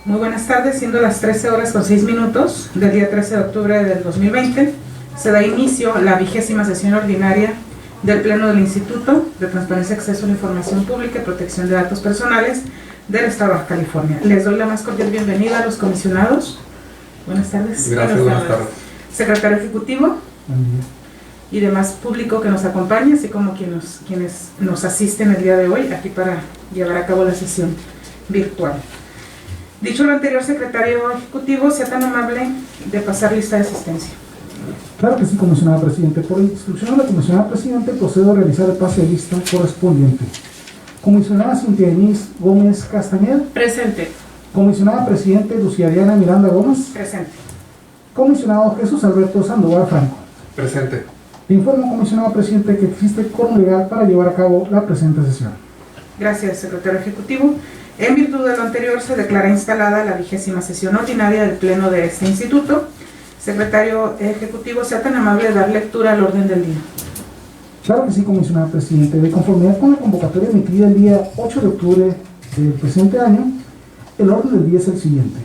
Muy buenas tardes, siendo las 13 horas con 6 minutos del día 13 de octubre del 2020, se da inicio a la 20ª sesión ordinaria del Pleno del Instituto de Transparencia, Acceso a la Información Pública y Protección de Datos Personales del Estado de Baja California. Les doy la más cordial bienvenida a los comisionados. Buenas tardes. Gracias, buenas tardes. Secretario Ejecutivo y demás público que nos acompaña, así como quienes nos asisten el día de hoy aquí para llevar a cabo la sesión virtual. Dicho lo anterior, secretario ejecutivo, sea tan amable de pasar lista de asistencia. Claro que sí, comisionada presidente. Por instrucción de la comisionada presidente, procedo a realizar el pase de lista correspondiente. Comisionada Cintia Denise Gómez Castañeda. Presente. Comisionada presidente Lucía Diana Miranda Gómez. Presente. Comisionado Jesús Alberto Sandoval Franco. Presente. Le informo, comisionado presidente, que existe quórum legal para llevar a cabo la presente sesión. Gracias, secretario ejecutivo. En virtud de lo anterior, se declara instalada la 20ª sesión ordinaria del Pleno de este Instituto. Secretario ejecutivo, sea tan amable de dar lectura al orden del día. Claro que sí, comisionada presidente. De conformidad con la convocatoria emitida el día 8 de octubre del presente año, el orden del día es el siguiente.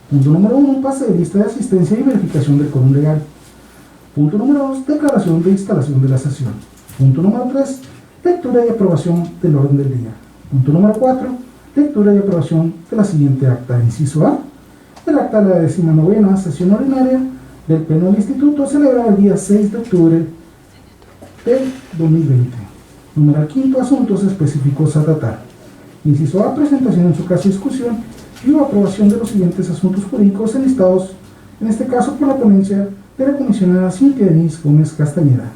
Punto número 1, pase de lista de asistencia y verificación del quórum legal. Punto número 2, declaración de instalación de la sesión. Punto número 3, lectura y aprobación del orden del día. Punto número 4, lectura y aprobación de la siguiente acta. Inciso A, el acta de la 19ª sesión ordinaria del Pleno del Instituto, celebrada el día 6 de octubre del 2020. Número 5, asuntos específicos a tratar. Inciso A, presentación en su caso discusión y o aprobación de los siguientes asuntos jurídicos enlistados, en este caso por la ponencia de la comisionada Cintia Denise Gómez Castañeda.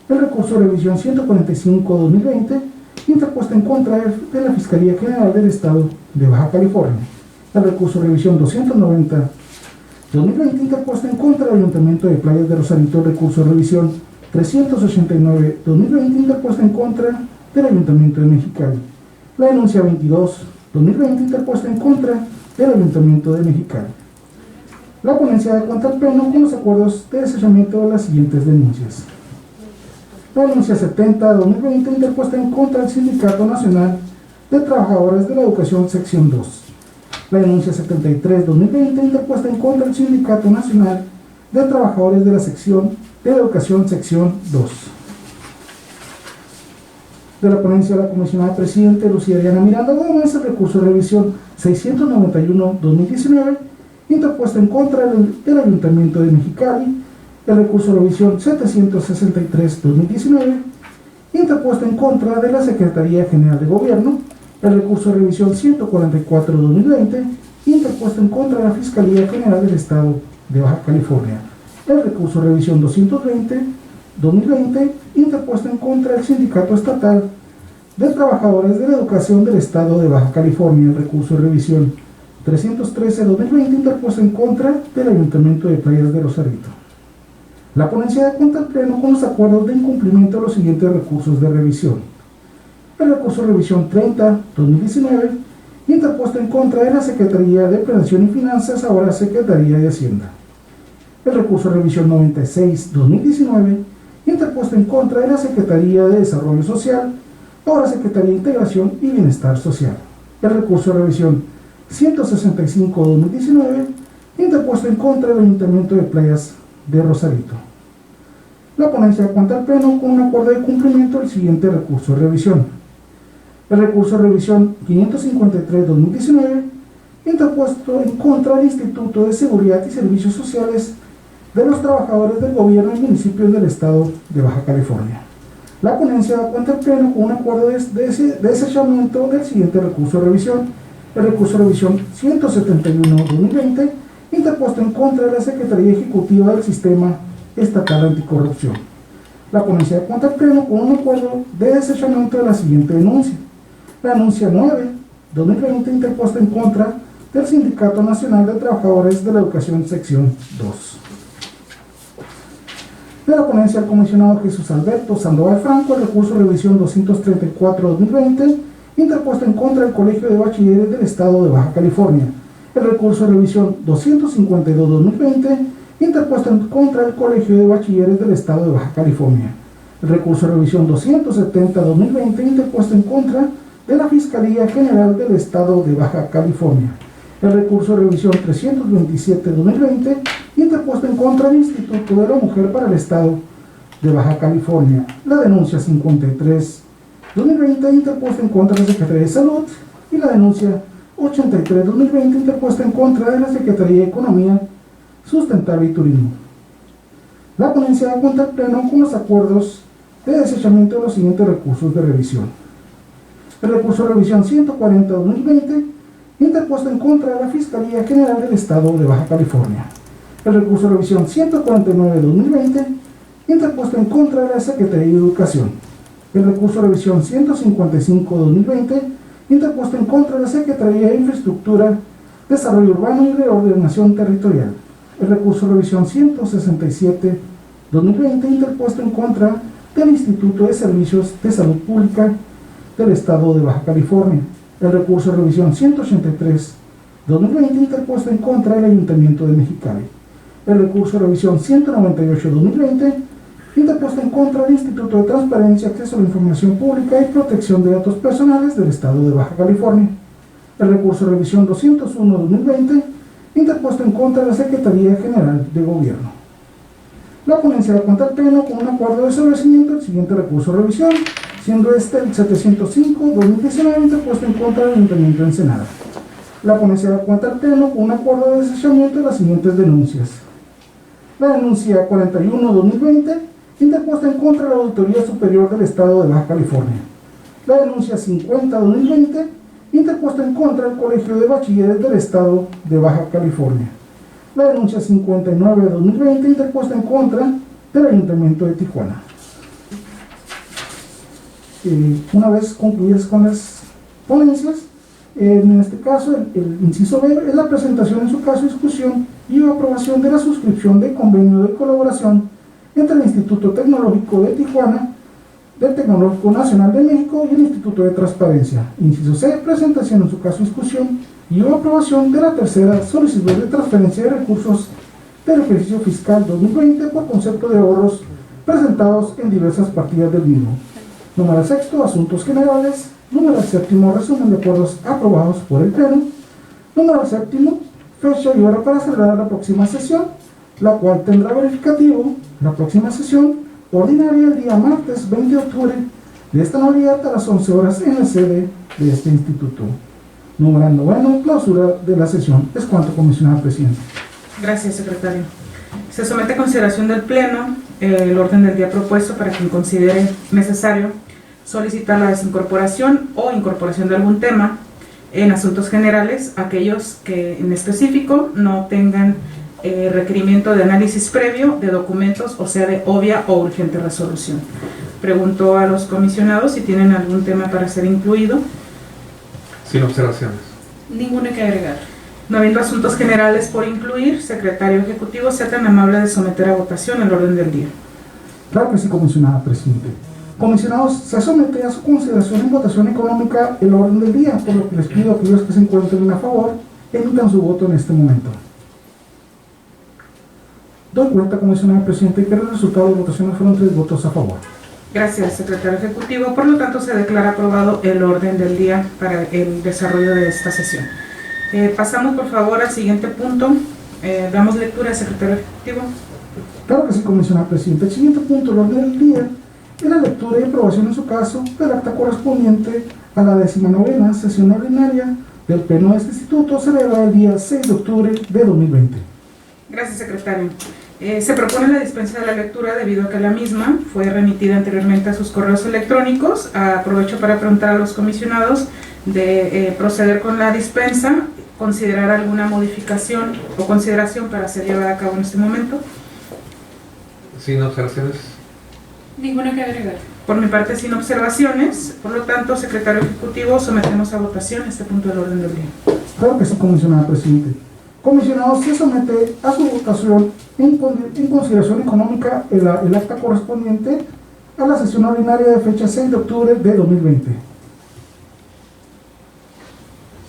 El recurso de revisión 145-2020, interpuesta en contra de la Fiscalía General del Estado de Baja California. El recurso de revisión 290-2020, interpuesta en contra del Ayuntamiento de Playas de Rosarito. El recurso de revisión 389-2020, interpuesta en contra del Ayuntamiento de Mexicali. La denuncia 22-2020, interpuesta en contra del Ayuntamiento de Mexicali. La ponencia da cuenta al Pleno con los acuerdos de desechamiento de las siguientes denuncias. La denuncia 70-2020, interpuesta en contra del Sindicato Nacional de Trabajadores de la Educación, sección 2. La denuncia 73-2020, interpuesta en contra del Sindicato Nacional de Trabajadores de la Sección de Educación, sección 2. De la ponencia de la comisionada presidente Lucía Diana Miranda Gómez, el recurso de revisión 691-2019, interpuesta en contra del Ayuntamiento de Mexicali. El recurso de revisión 763-2019, interpuesta en contra de la Secretaría General de Gobierno. El recurso de revisión 144-2020, interpuesta en contra de la Fiscalía General del Estado de Baja California. El recurso de revisión 220-2020, interpuesta en contra del Sindicato Estatal de Trabajadores de la Educación del Estado de Baja California. El recurso de revisión 313-2020, interpuesta en contra del Ayuntamiento de Playas de Rosarito. La ponencia da cuenta al Pleno con los acuerdos de incumplimiento de los siguientes recursos de revisión. El recurso de revisión 30-2019, interpuesto en contra de la Secretaría de Prevención y Finanzas, ahora Secretaría de Hacienda. El recurso de revisión 96-2019, interpuesto en contra de la Secretaría de Desarrollo Social, ahora Secretaría de Integración y Bienestar Social. El recurso de revisión 165-2019, interpuesto en contra del Ayuntamiento de Playas de Rosarito. La ponencia cuenta al Pleno con un acuerdo de cumplimiento del siguiente recurso de revisión. El recurso de revisión 553-2019, interpuesto en contra del Instituto de Seguridad y Servicios Sociales de los Trabajadores del Gobierno y Municipios del Estado de Baja California. La ponencia cuenta al Pleno con un acuerdo de desechamiento del siguiente recurso de revisión. El recurso de revisión 171-2020, interpuesto en contra de la Secretaría Ejecutiva del Sistema Estatal Anticorrupción. La ponencia cuenta al Pleno con un acuerdo de desechamiento de la siguiente denuncia. La denuncia 9-2020, interpuesta en contra del Sindicato Nacional de Trabajadores de la Educación, sección 2. De la ponencia del comisionado Jesús Alberto Sandoval Franco, el recurso de revisión 234-2020, interpuesta en contra del Colegio de Bachilleres del Estado de Baja California. El recurso de revisión 252-2020, interpuesto en contra del Colegio de Bachilleres del Estado de Baja California. El recurso de revisión 270-2020, interpuesto en contra de la Fiscalía General del Estado de Baja California. El recurso de revisión 327-2020, interpuesto en contra del Instituto de la Mujer para el Estado de Baja California. La denuncia 53-2020, interpuesta en contra de la Secretaría de Salud. Y la denuncia 83-2020, interpuesta en contra de la Secretaría de Economía Sustentable y Turismo. La ponencia da cuenta al Pleno con los acuerdos de desechamiento de los siguientes recursos de revisión. El recurso de revisión 140-2020, interpuesto en contra de la Fiscalía General del Estado de Baja California. El recurso de revisión 149-2020, interpuesto en contra de la Secretaría de Educación. El recurso de revisión 155-2020, interpuesto en contra de la Secretaría de Infraestructura, Desarrollo Urbano y Reordenación Territorial. El recurso de revisión 167-2020, interpuesto en contra del Instituto de Servicios de Salud Pública del Estado de Baja California. El recurso de revisión 183-2020, interpuesto en contra del Ayuntamiento de Mexicali. El recurso de revisión 198-2020, interpuesto en contra del Instituto de Transparencia, Acceso a la Información Pública y Protección de Datos Personales del Estado de Baja California. El recurso de revisión 201-2020, interpuesto en contra de la Secretaría General de Gobierno. La ponencia da cuenta al Pleno con un acuerdo de establecimiento del siguiente recurso de revisión, siendo este el 705-2019, interpuesto en contra del Ayuntamiento de Ensenada. La ponencia da cuenta al Pleno con un acuerdo de desechamiento de las siguientes denuncias. La denuncia 41-2020, interpuesta en contra de la Auditoría Superior del Estado de Baja California. La denuncia 50-2020, interpuesta en contra del Colegio de Bachilleres del Estado de Baja California. La denuncia 59-2020, interpuesta en contra del Ayuntamiento de Tijuana. Una vez concluidas con las ponencias, en este caso el inciso B es la presentación en su caso, discusión y aprobación de la suscripción de convenio de colaboración entre el Instituto Tecnológico de Tijuana, del Tecnológico Nacional de México y el Instituto de Transparencia. Inciso C, presentación en su caso, discusión y aprobación de la tercera solicitud de transferencia de recursos del ejercicio fiscal 2020 por concepto de ahorros presentados en diversas partidas del mismo. Número sexto, asuntos generales. Número séptimo, resumen de acuerdos aprobados por el Pleno. Número séptimo, fecha y hora para celebrar la próxima sesión, la cual tendrá verificativo la próxima sesión ordinaria el día martes 20 de octubre de esta Navidad a las 11 horas en la sede de este instituto. Número noveno, clausura de la sesión. Es cuanto, comisionada presidenta. Gracias, secretario. Se somete a consideración del Pleno el orden del día propuesto para quien considere necesario solicitar la desincorporación o incorporación de algún tema en asuntos generales, aquellos que en específico no tengan requerimiento de análisis previo de documentos, o sea, de obvia o urgente resolución. Pregunto a los comisionados si tienen algún tema para ser incluido. Sin observaciones. Ninguna que agregar. No habiendo asuntos generales por incluir, secretario ejecutivo, sea tan amable de someter a votación el orden del día. Claro que sí, comisionada presidente. Comisionados, se somete a su consideración en votación económica el orden del día, por lo que les pido a aquellos que se encuentren a favor, emitan su voto en este momento. Doy cuenta, comisionada presidente, que el resultado de votaciones fueron 3 votos a favor. Gracias, secretario ejecutivo. Por lo tanto, se declara aprobado el orden del día para el desarrollo de esta sesión. Pasamos, por favor, al siguiente punto. Damos lectura, secretario ejecutivo. Claro que sí, comisionada presidente. El siguiente punto del orden del día es la lectura y aprobación, en su caso, del acta correspondiente a la 19ª sesión ordinaria del Pleno de este instituto, celebrada el día 6 de octubre de 2020. Gracias, secretario. Se propone la dispensa de la lectura debido a que la misma fue remitida anteriormente a sus correos electrónicos. Aprovecho para preguntar a los comisionados de proceder con la dispensa, considerar alguna modificación o consideración para ser llevada a cabo en este momento. Sin observaciones. Ninguna que agregar. Por mi parte, sin observaciones. Por lo tanto, secretario ejecutivo, sometemos a votación este punto del orden del día. Claro que sí, comisionada presidente. Comisionado, se somete a su votación en consideración económica el acta correspondiente a la sesión ordinaria de fecha 6 de octubre de 2020.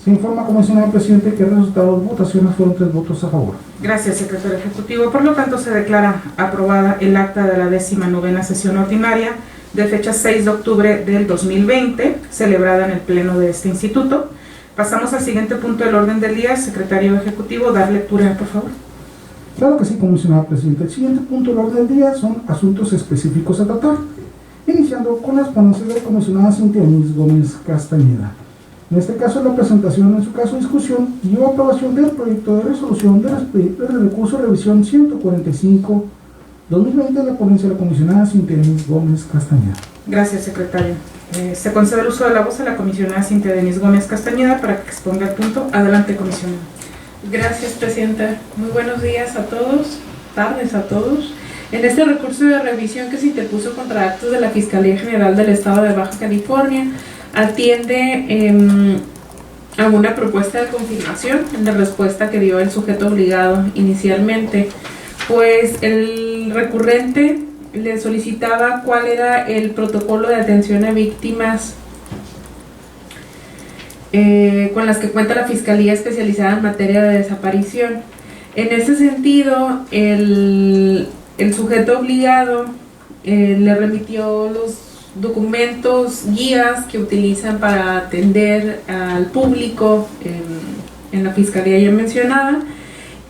Se informa, comisionado presidente, que el resultado de votaciones fueron 3 votos a favor. Gracias, secretario ejecutivo. Por lo tanto, se declara aprobada el acta de la 19ª sesión ordinaria de fecha 6 de octubre del 2020, celebrada en el Pleno de este instituto. Pasamos al siguiente punto del orden del día. Secretario Ejecutivo, dar lectura, por favor. Claro que sí, comisionada presidenta. El siguiente punto del orden del día son asuntos específicos a tratar, iniciando con las ponencias de la comisionada Cintia Denise Gómez Castañeda. En este caso, la presentación, en su caso, discusión y o aprobación del proyecto de resolución del recurso de revisión 145-2020 de la ponencia de la comisionada Cintia Denise Gómez Castañeda. Gracias, secretario. Se concede el uso de la voz a la comisionada Cintia Denise Gómez Castañeda para que exponga el punto. Adelante, comisionada. Gracias, presidenta. Muy buenos días a todos, tardes a todos. En este recurso de revisión que se interpuso contra actos de la Fiscalía General del Estado de Baja California, atiende a una propuesta de confirmación en la respuesta que dio el sujeto obligado inicialmente, pues el recurrente le solicitaba cuál era el protocolo de atención a víctimas con las que cuenta la Fiscalía Especializada en materia de desaparición. En ese sentido, el sujeto obligado le remitió los documentos, guías que utilizan para atender al público en la Fiscalía ya mencionada,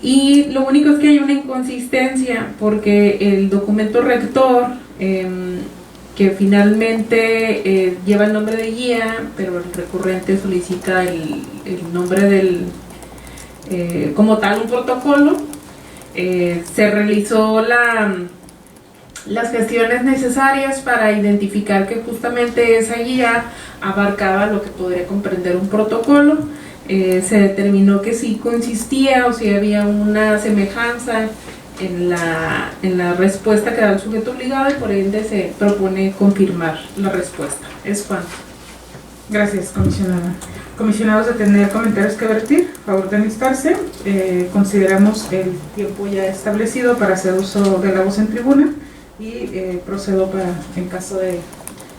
y lo único es que hay una inconsistencia porque el documento rector que finalmente lleva el nombre de guía, pero el recurrente solicita el nombre del como tal un protocolo. Se realizó las gestiones necesarias para identificar que justamente esa guía abarcaba lo que podría comprender un protocolo. Se determinó que sí consistía o si había una semejanza en la respuesta que da el sujeto obligado, y por ende se propone confirmar la respuesta. Es cuanto. Gracias, comisionada. Comisionados de tener comentarios que vertir, favor de alistarse. Consideramos el tiempo ya establecido para hacer uso de la voz en tribuna y procedo para, en caso de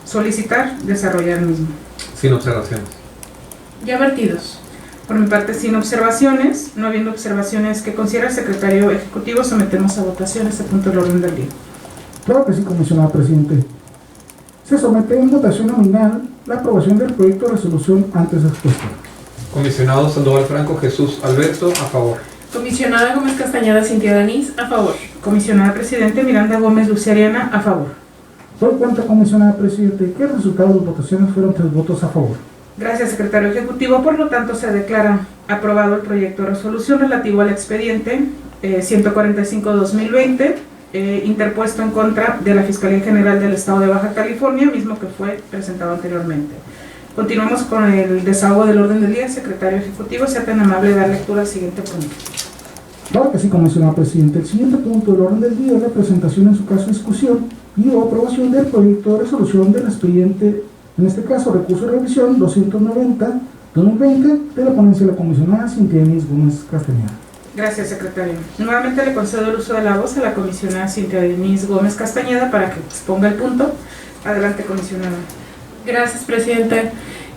solicitar, desarrollar el mismo. Sin observaciones. Ya vertidos. Por mi parte, sin observaciones. No habiendo observaciones que considera el secretario ejecutivo, sometemos a votación este punto del orden del día. Claro que sí, comisionada presidente. Se somete en votación nominal la aprobación del proyecto de resolución antes expuesto. Comisionado Sandoval Franco Jesús Alberto, a favor. Comisionada Gómez Castañeda Cintia Denise, a favor. Comisionada presidente Miranda Gómez Luceriana, a favor. Doy cuenta, comisionada presidente, que el resultado de las votaciones fueron 3 votos a favor. Gracias, secretario ejecutivo. Por lo tanto, se declara aprobado el proyecto de resolución relativo al expediente 145-2020, interpuesto en contra de la Fiscalía General del Estado de Baja California, mismo que fue presentado anteriormente. Continuamos con el desahogo del orden del día. Secretario ejecutivo, sea tan amable de dar lectura al siguiente punto. Claro que sí, comisionada presidente. El siguiente punto del orden del día es la presentación, en su caso discusión y o aprobación del proyecto de resolución del expediente, en este caso recurso de revisión 290-2020 de la ponencia de la comisionada Cintia Denise Gómez Castañeda. Gracias, secretario. Nuevamente le concedo el uso de la voz a la comisionada Cintia Denise Gómez Castañeda para que exponga el punto. Adelante, comisionada. Gracias, presidente.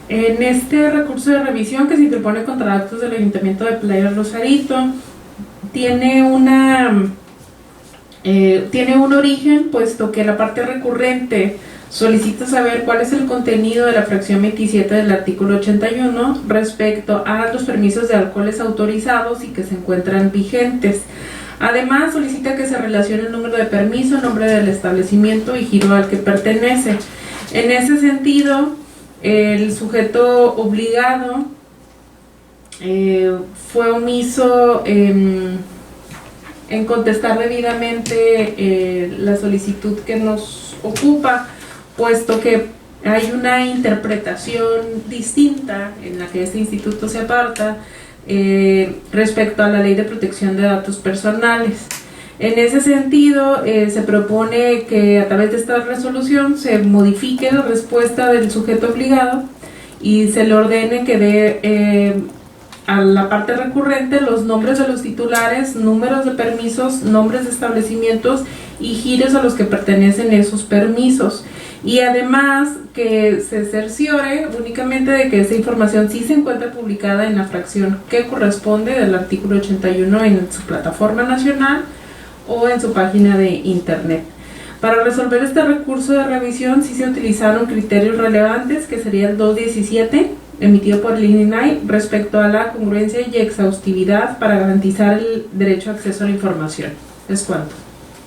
En este recurso de revisión que se interpone contra actos del Ayuntamiento de Playa Rosarito, tiene un origen, puesto que la parte recurrente solicita saber cuál es el contenido de la fracción 27 del artículo 81 respecto a los permisos de alcoholes autorizados y que se encuentran vigentes. Además, solicita que se relacione el número de permiso, nombre del establecimiento y giro al que pertenece. En ese sentido, el sujeto obligado fue omiso en contestar debidamente la solicitud que nos ocupa, puesto que hay una interpretación distinta en la que este instituto se aparta respecto a la Ley de Protección de Datos Personales. En ese sentido, se propone que a través de esta resolución se modifique la respuesta del sujeto obligado y se le ordene que dé a la parte recurrente los nombres de los titulares, números de permisos, nombres de establecimientos y giros a los que pertenecen esos permisos. Y además que se cerciore únicamente de que esa información sí se encuentra publicada en la fracción que corresponde del artículo 81 en su plataforma nacional o en su página de internet. Para resolver este recurso de revisión sí se utilizaron criterios relevantes, que sería el 217 emitido por el INAI respecto a la congruencia y exhaustividad para garantizar el derecho a acceso a la información. Es cuanto.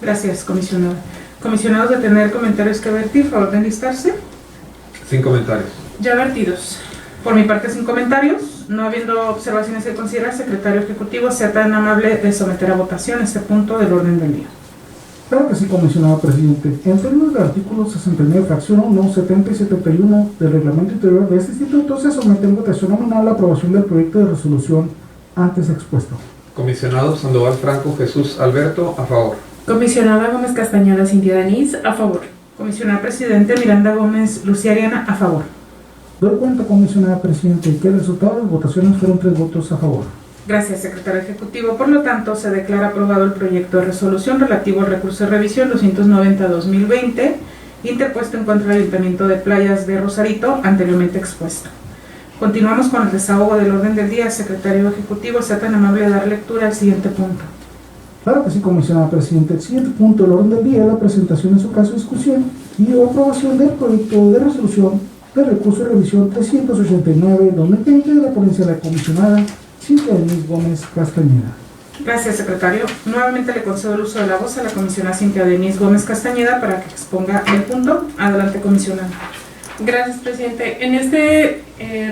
Gracias, comisionada. Comisionados de tener comentarios que vertir, favor de enlistarse. Sin comentarios. Ya vertidos. Por mi parte, sin comentarios. No habiendo observaciones que considerar, secretario ejecutivo, sea tan amable de someter a votación este punto del orden del día. Claro que sí, comisionado presidente. En términos del artículo 69, fracción 1, 70 y 71 del reglamento interior de este instituto, se somete en votación nominal la aprobación del proyecto de resolución antes expuesto. Comisionado Sandoval Franco Jesús Alberto, a favor. Comisionada Gómez Castañeda Cintia Denise, a favor. Comisionada presidente Miranda Gómez Lucía Ariana, a favor. Doy cuenta, comisionada presidente, que el resultado de las votaciones fueron 3 votos a favor. Gracias, secretario ejecutivo. Por lo tanto, se declara aprobado el proyecto de resolución relativo al recurso de revisión 290-2020, interpuesto en contra del Ayuntamiento de Playas de Rosarito, anteriormente expuesto. Continuamos con el desahogo del orden del día. Secretario ejecutivo, sea tan amable de dar lectura al siguiente punto. Claro que sí, comisionada presidente. El siguiente punto del orden del día es la presentación en su caso, discusión y o aprobación del proyecto de resolución del recurso de revisión 389-2020 de la ponencia de la comisionada Cintia Denise Gómez Castañeda. Gracias, secretario. Nuevamente le concedo el uso de la voz a la comisionada Cintia Denise Gómez Castañeda para que exponga el punto. Adelante, comisionada. Gracias, presidente. En este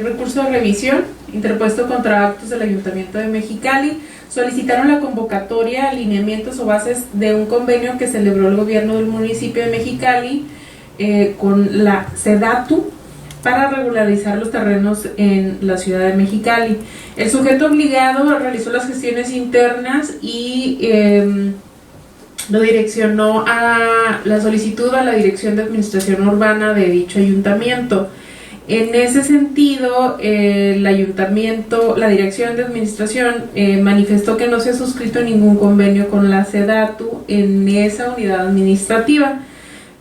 recurso de revisión, interpuesto contra actos del Ayuntamiento de Mexicali, solicitaron la convocatoria, alineamientos o bases de un convenio que celebró el gobierno del municipio de Mexicali con la SEDATU para regularizar los terrenos en la ciudad de Mexicali. El sujeto obligado realizó las gestiones internas y lo direccionó a la solicitud a la Dirección de Administración Urbana de dicho ayuntamiento. En ese sentido, el ayuntamiento, la Dirección de Administración manifestó que no se ha suscrito ningún convenio con la SEDATU en esa unidad administrativa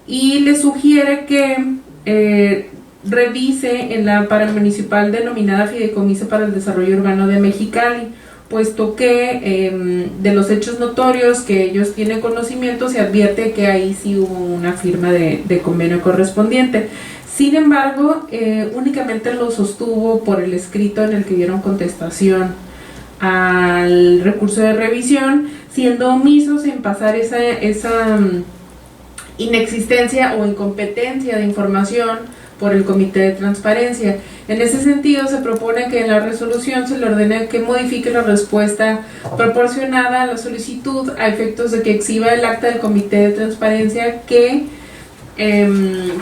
y le sugiere que revise en la paramunicipal denominada Fideicomiso para el Desarrollo Urbano de Mexicali, puesto que de los hechos notorios que ellos tienen conocimiento se advierte que ahí sí hubo una firma de convenio correspondiente. Sin embargo, únicamente lo sostuvo por el escrito en el que dieron contestación al recurso de revisión, siendo omisos en pasar esa inexistencia o incompetencia de información por el Comité de Transparencia. En ese sentido, se propone que en la resolución se le ordene que modifique la respuesta proporcionada a la solicitud a efectos de que exhiba el acta del Comité de Transparencia que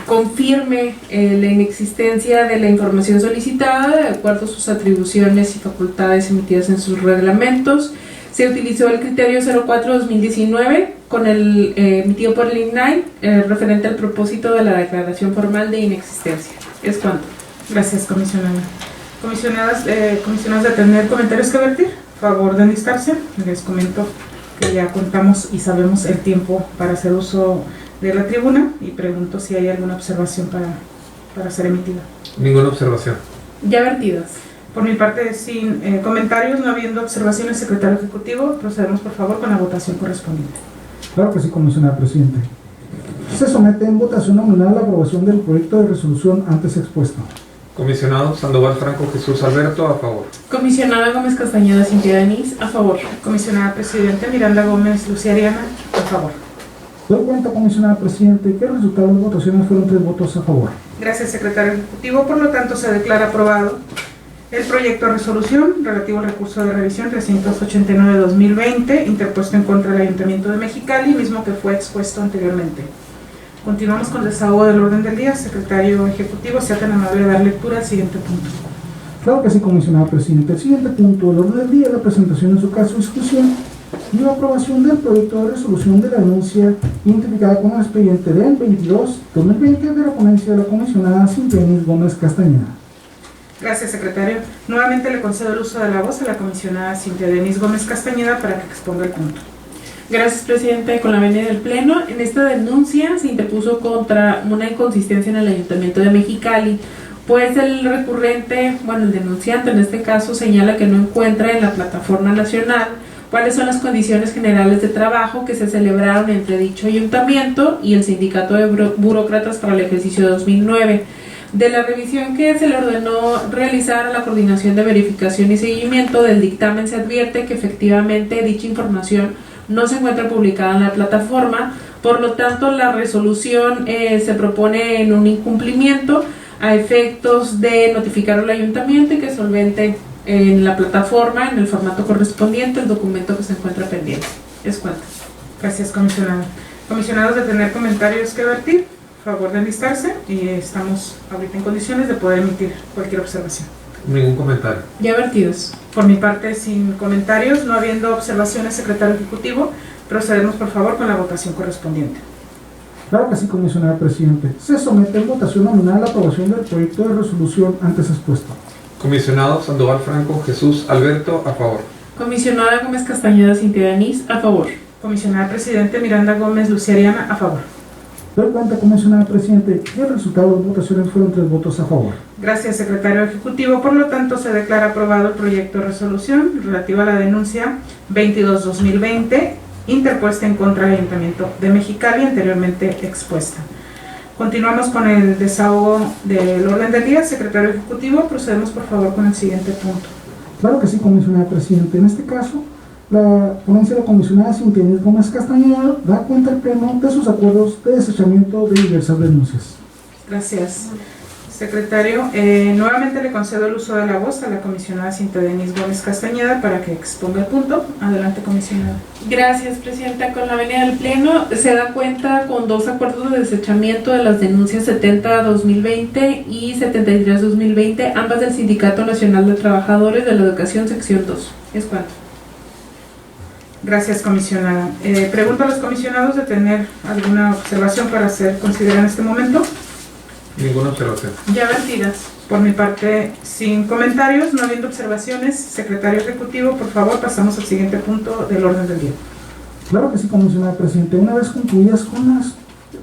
confirme la inexistencia de la información solicitada de acuerdo a sus atribuciones y facultades emitidas en sus reglamentos. Se utilizó el criterio 04-2019 con el emitido por el INAI referente al propósito de la declaración formal de inexistencia. Es cuanto. Gracias, comisionada. Comisionados de tener comentarios que vertir, favor de enlistarse. Les comento que ya contamos y sabemos el tiempo para hacer uso de la tribuna y pregunto si hay alguna observación para ser emitida. Ninguna observación. Ya vertidas. Por mi parte, sin comentarios, no habiendo observaciones, secretario ejecutivo, procedemos por favor con la votación correspondiente. Claro que sí, comisionada presidente. Se somete en votación nominal la aprobación del proyecto de resolución antes expuesto. Comisionado Sandoval Franco Jesús Alberto, a favor. Comisionada Gómez Castañeda Cintia Denise, a favor. Comisionada presidente Miranda Gómez Lucía Ariana, a favor. Doy cuenta, comisionada presidente, que el resultado de las votaciones fueron 3 votos a favor. Gracias, secretario ejecutivo. Por lo tanto, se declara aprobado el proyecto de resolución relativo al recurso de revisión 389-2020, interpuesto en contra del Ayuntamiento de Mexicali, mismo que fue expuesto anteriormente. Continuamos con el desahogo del orden del día. Secretario ejecutivo, sea tan amable de dar lectura al siguiente punto. Claro que sí, comisionada presidente. El siguiente punto del orden del día es la presentación en su caso, discusión y la aprobación del proyecto de resolución de la denuncia identificada con el expediente del 22-2020 de la ponencia de la comisionada Cintia Denise Gómez Castañeda. Gracias, secretario. Nuevamente le concedo el uso de la voz a la comisionada Cintia Denise Gómez Castañeda para que exponga el punto. Gracias, presidente. Con la venia del Pleno, en esta denuncia se interpuso contra una inconsistencia en el Ayuntamiento de Mexicali, pues el recurrente, el denunciante en este caso, señala que no encuentra en la plataforma nacional cuáles son las condiciones generales de trabajo que se celebraron entre dicho ayuntamiento y el Sindicato de Burócratas para el ejercicio 2009. de la revisión que se le ordenó realizar a la Coordinación de Verificación y Seguimiento del dictamen, se advierte que efectivamente dicha información no se encuentra publicada en la plataforma. Por lo tanto, la resolución se propone en un incumplimiento a efectos de notificar al ayuntamiento y que solvente en la plataforma, en el formato correspondiente, el documento que se encuentra pendiente. Es cuanto. Gracias, comisionado. Comisionados, de tener comentarios que vertir, favor de enlistarse y estamos ahorita en condiciones de poder emitir cualquier observación. Ningún comentario. Ya vertidos. Por mi parte, sin comentarios, no habiendo observaciones, secretario ejecutivo, procedemos por favor con la votación correspondiente. Claro que sí, comisionada presidente. Se somete a votación nominal la aprobación del proyecto de resolución antes expuesto. Comisionado Sandoval Franco Jesús Alberto, a favor. Comisionada Gómez Castañeda Cintia Denise, a favor. Comisionada presidente Miranda Gómez Luceriana, a favor. Doy cuenta, comisionada presidente, que el resultado de votaciones fueron 3 votos a favor. Gracias, secretario ejecutivo. Por lo tanto, se declara aprobado el proyecto de resolución relativa a la denuncia 22-2020 interpuesta en contra del Ayuntamiento de Mexicali, anteriormente expuesta. Continuamos con el desahogo del orden del día. Secretario ejecutivo, procedemos por favor con el siguiente punto. Claro que sí, comisionada presidente. En este caso, la ponencia de la comisionada Cintia Denise Gómez Castañeda da cuenta al Pleno de sus acuerdos de desechamiento de diversas denuncias. Gracias, secretario. Nuevamente le concedo el uso de la voz a la comisionada Cintia Denise Gómez Castañeda para que exponga el punto. Adelante, comisionada. Gracias, presidenta. Con la venia del Pleno se da cuenta con 2 acuerdos de desechamiento de las denuncias 70-2020 y 73-2020, ambas del Sindicato Nacional de Trabajadores de la Educación, sección 2. Es cuanto. Gracias, comisionada. Pregunto a los comisionados de tener alguna observación para hacer considerar en este momento. Ninguna observación. Ya vertidas. Por mi parte, sin comentarios, no habiendo observaciones, secretario ejecutivo, por favor, pasamos al siguiente punto del orden del día. Claro que sí, comisionada presidente. Una vez concluidas con las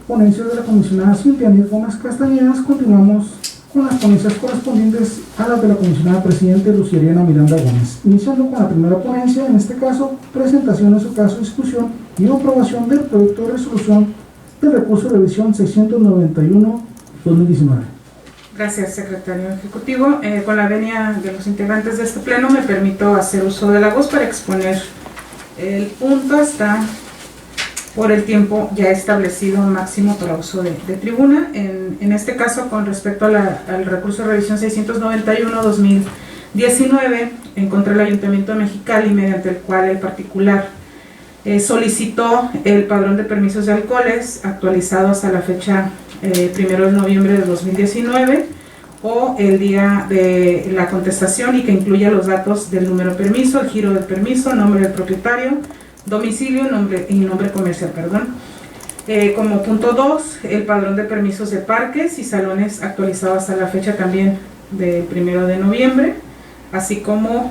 ponencias de la comisionada Cintia Denise Gómez Castañeda, continuamos con las ponencias correspondientes a las de la comisionada presidente Luceriana Miranda Gómez, iniciando con la primera ponencia, en este caso, presentación de su caso, discusión y aprobación del proyecto de resolución del recurso de revisión 691-2019. Gracias, secretario ejecutivo. Con la venia de los integrantes de este pleno, me permito hacer uso de la voz para exponer el punto hasta por el tiempo ya establecido máximo para uso de tribuna. En este caso, con respecto al recurso de revisión 691-2019 en contra del Ayuntamiento de Mexicali, mediante el cual el particular solicitó el padrón de permisos de alcoholes actualizado hasta la fecha 1 de noviembre de 2019 o el día de la contestación, y que incluya los datos del número de permiso, el giro del permiso, nombre del propietario, domicilio y nombre comercial, perdón. Como punto 2, el padrón de permisos de parques y salones actualizado hasta la fecha también del 1 de noviembre, así como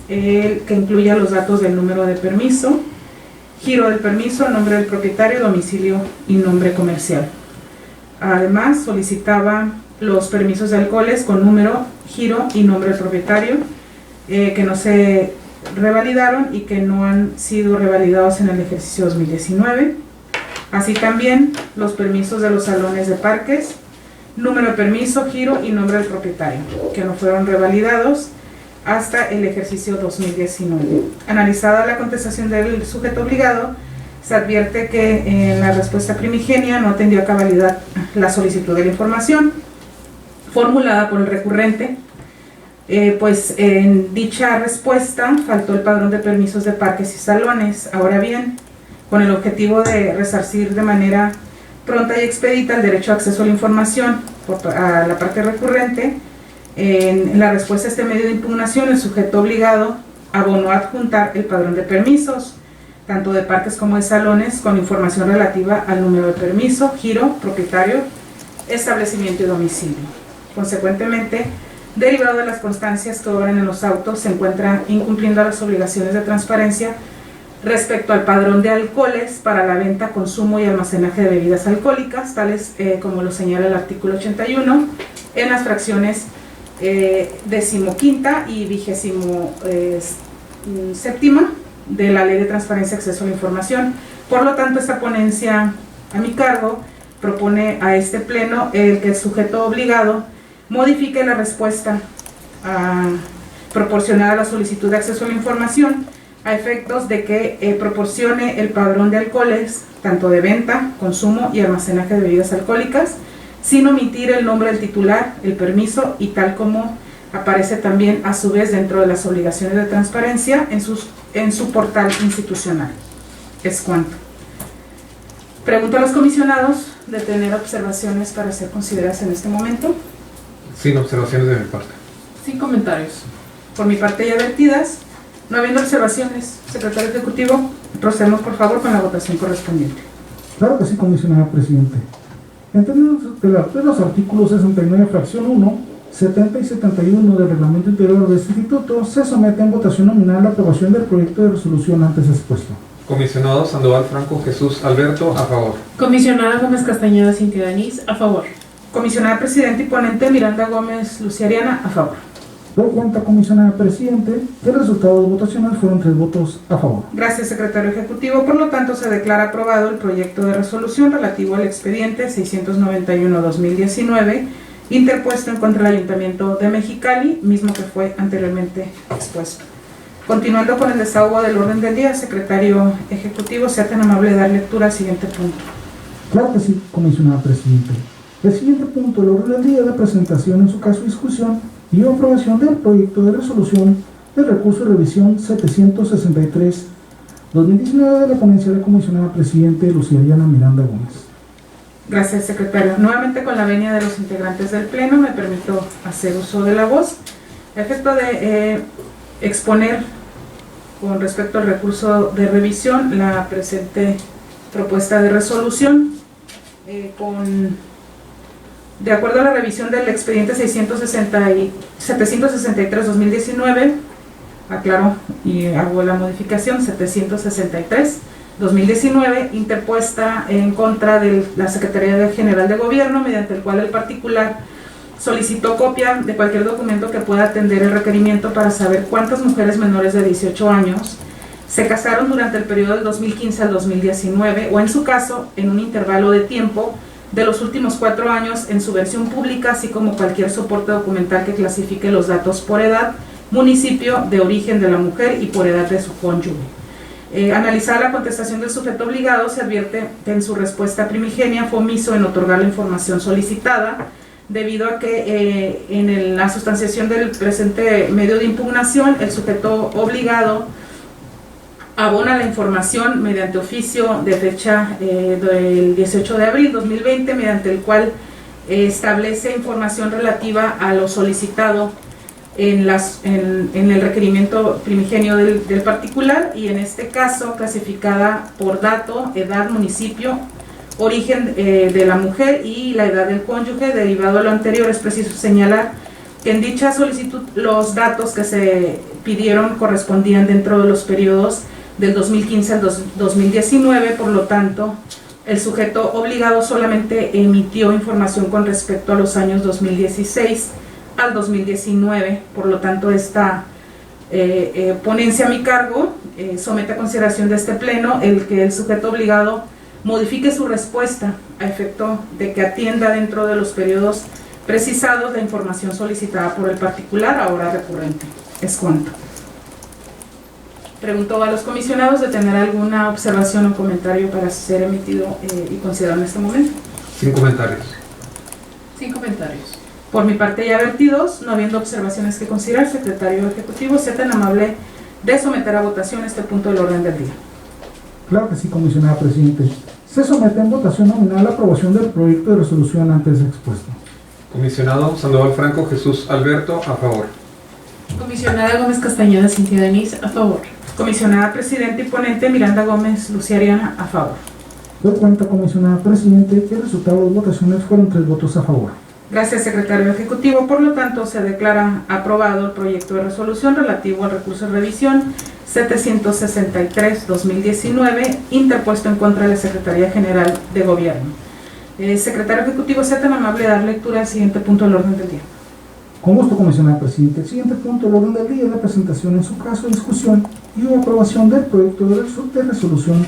el que incluya los datos del número de permiso, giro del permiso, nombre del propietario, domicilio y nombre comercial. Además, solicitaba los permisos de alcoholes con número, giro y nombre del propietario, que no se revalidaron y que no han sido revalidados en el ejercicio 2019. Así también los permisos de los salones de parques, número de permiso, giro y nombre del propietario, que no fueron revalidados hasta el ejercicio 2019. Analizada la contestación del sujeto obligado, se advierte que en la respuesta primigenia no atendió a cabalidad la solicitud de la información formulada por el recurrente, pues en dicha respuesta faltó el padrón de permisos de parques y salones. Ahora bien, con el objetivo de resarcir de manera pronta y expedita el derecho a acceso a la información a la parte recurrente, en la respuesta a este medio de impugnación, el sujeto obligado abonó a adjuntar el padrón de permisos, tanto de parques como de salones, con información relativa al número de permiso, giro, propietario, establecimiento y domicilio. Consecuentemente, derivado de las constancias que obran en los autos, se encuentra incumpliendo las obligaciones de transparencia respecto al padrón de alcoholes para la venta, consumo y almacenaje de bebidas alcohólicas, tales como lo señala el artículo 81, en las fracciones 15ª y 27ª de la Ley de Transparencia y Acceso a la Información. Por lo tanto, esta ponencia a mi cargo propone a este pleno que el sujeto obligado modifique la respuesta proporcionada a la solicitud de acceso a la información a efectos de que proporcione el padrón de alcoholes, tanto de venta, consumo y almacenaje de bebidas alcohólicas, sin omitir el nombre del titular, el permiso y tal como aparece también a su vez dentro de las obligaciones de transparencia en su portal institucional. Es cuanto. Pregunto a los comisionados de tener observaciones para ser consideradas en este momento. Sin observaciones de mi parte. Sin comentarios. Por mi parte ya vertidas, no habiendo observaciones, secretario ejecutivo, procedemos por favor con la votación correspondiente. Claro que sí, comisionada presidente. En términos de los artículos 69, fracción 1, 70 y 71 del reglamento interior de este instituto, se somete en votación nominal la aprobación del proyecto de resolución antes expuesto. Comisionado Sandoval Franco Jesús Alberto, a favor. Comisionada Gómez Castañeda Cintia Denise, a favor. Comisionada presidente y ponente Miranda Gómez Luciariana, a favor. Doy cuenta, comisionada presidente, que el resultado de votacional fueron 3 votos a favor. Gracias, secretario ejecutivo. Por lo tanto, se declara aprobado el proyecto de resolución relativo al expediente 691-2019, interpuesto en contra del Ayuntamiento de Mexicali, mismo que fue anteriormente expuesto. Continuando con el desahogo del orden del día, secretario ejecutivo, sea tan amable de dar lectura al siguiente punto. Claro que sí, comisionada presidente. El siguiente punto del orden del día de presentación, en su caso discusión y aprobación del proyecto de resolución del recurso de revisión 763-2019 de la ponencia de la comisionada presidente Luciariana Miranda Gómez. Gracias, secretario. Nuevamente, con la venia de los integrantes del Pleno, me permito hacer uso de la voz a efecto de exponer con respecto al recurso de revisión la presente propuesta de resolución de acuerdo a la revisión del expediente 763-2019, aclaro y hago la modificación, 763-2019, interpuesta en contra de la Secretaría General de Gobierno, mediante el cual el particular solicitó copia de cualquier documento que pueda atender el requerimiento para saber cuántas mujeres menores de 18 años se casaron durante el periodo del 2015 al 2019, o en su caso, en un intervalo de tiempo de los últimos 4 años en su versión pública, así como cualquier soporte documental que clasifique los datos por edad, municipio de origen de la mujer y por edad de su cónyuge. Analizada la contestación del sujeto obligado, se advierte que en su respuesta primigenia fue omiso en otorgar la información solicitada, debido a que en la sustanciación del presente medio de impugnación, el sujeto obligado abona la información mediante oficio de fecha del 18 de abril 2020, mediante el cual establece información relativa a lo solicitado en el requerimiento primigenio del particular, y en este caso clasificada por dato, edad, municipio, origen de la mujer y la edad del cónyuge. Derivado de lo anterior, es preciso señalar que en dicha solicitud los datos que se pidieron correspondían dentro de los periodos del 2015 al 2019, por lo tanto, el sujeto obligado solamente emitió información con respecto a los años 2016 al 2019, por lo tanto, esta ponencia a mi cargo somete a consideración de este Pleno el que el sujeto obligado modifique su respuesta a efecto de que atienda dentro de los periodos precisados la información solicitada por el particular, ahora recurrente. Es cuanto. Pregunto a los comisionados de tener alguna observación o comentario para ser emitido y considerado en este momento. Sin comentarios. Sin comentarios. Por mi parte ya vertidos, no habiendo observaciones que considerar, secretario ejecutivo, sea tan amable de someter a votación este punto del orden del día. Claro que sí, comisionada presidente. Se somete en votación nominal la aprobación del proyecto de resolución antes expuesto. Comisionado Sandoval Franco Jesús Alberto, a favor. Comisionada Gómez Castañeda Cintia Denise, a favor. Comisionada presidente y ponente Miranda Gómez Luciariana, a favor. Doy cuenta, comisionada presidente, que el resultado de las votaciones fueron 3 votos a favor. Gracias, secretario ejecutivo. Por lo tanto, se declara aprobado el proyecto de resolución relativo al recurso de revisión 763-2019, interpuesto en contra de la Secretaría General de Gobierno. Secretario ejecutivo, sea tan amable de dar lectura al siguiente punto del orden del día. Con gusto, comisionada presidente. El siguiente punto del orden del día es la presentación, en su caso, discusión y aprobación del proyecto de resolución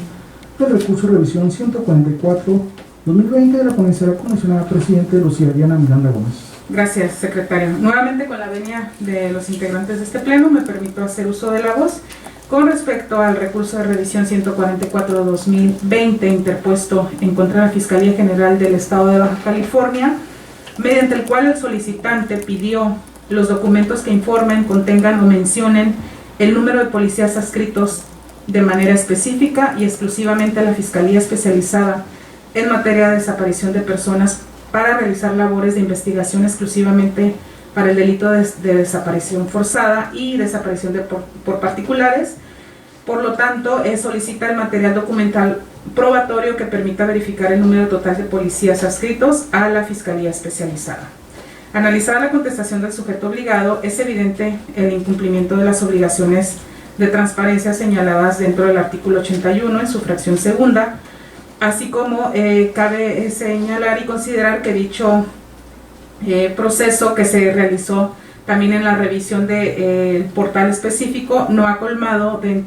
del recurso de revisión 144-2020 de la ponencia de la comisionada presidente Luciariana Miranda Gómez. Gracias, secretario. Nuevamente, con la venia de los integrantes de este pleno, me permito hacer uso de la voz con respecto al recurso de revisión 144/2020 interpuesto en contra de la Fiscalía General del Estado de Baja California, mediante el cual el solicitante pidió los documentos que informen, contengan o mencionen el número de policías adscritos de manera específica y exclusivamente a la Fiscalía Especializada en materia de desaparición de personas para realizar labores de investigación exclusivamente para el delito de desaparición forzada y desaparición por particulares. Por lo tanto, solicita el material documental probatorio que permita verificar el número total de policías adscritos a la Fiscalía Especializada. Analizada la contestación del sujeto obligado, es evidente el incumplimiento de las obligaciones de transparencia señaladas dentro del artículo 81 en su fracción segunda, así como cabe señalar y considerar que dicho proceso que se realizó también en la revisión del portal específico no ha colmado el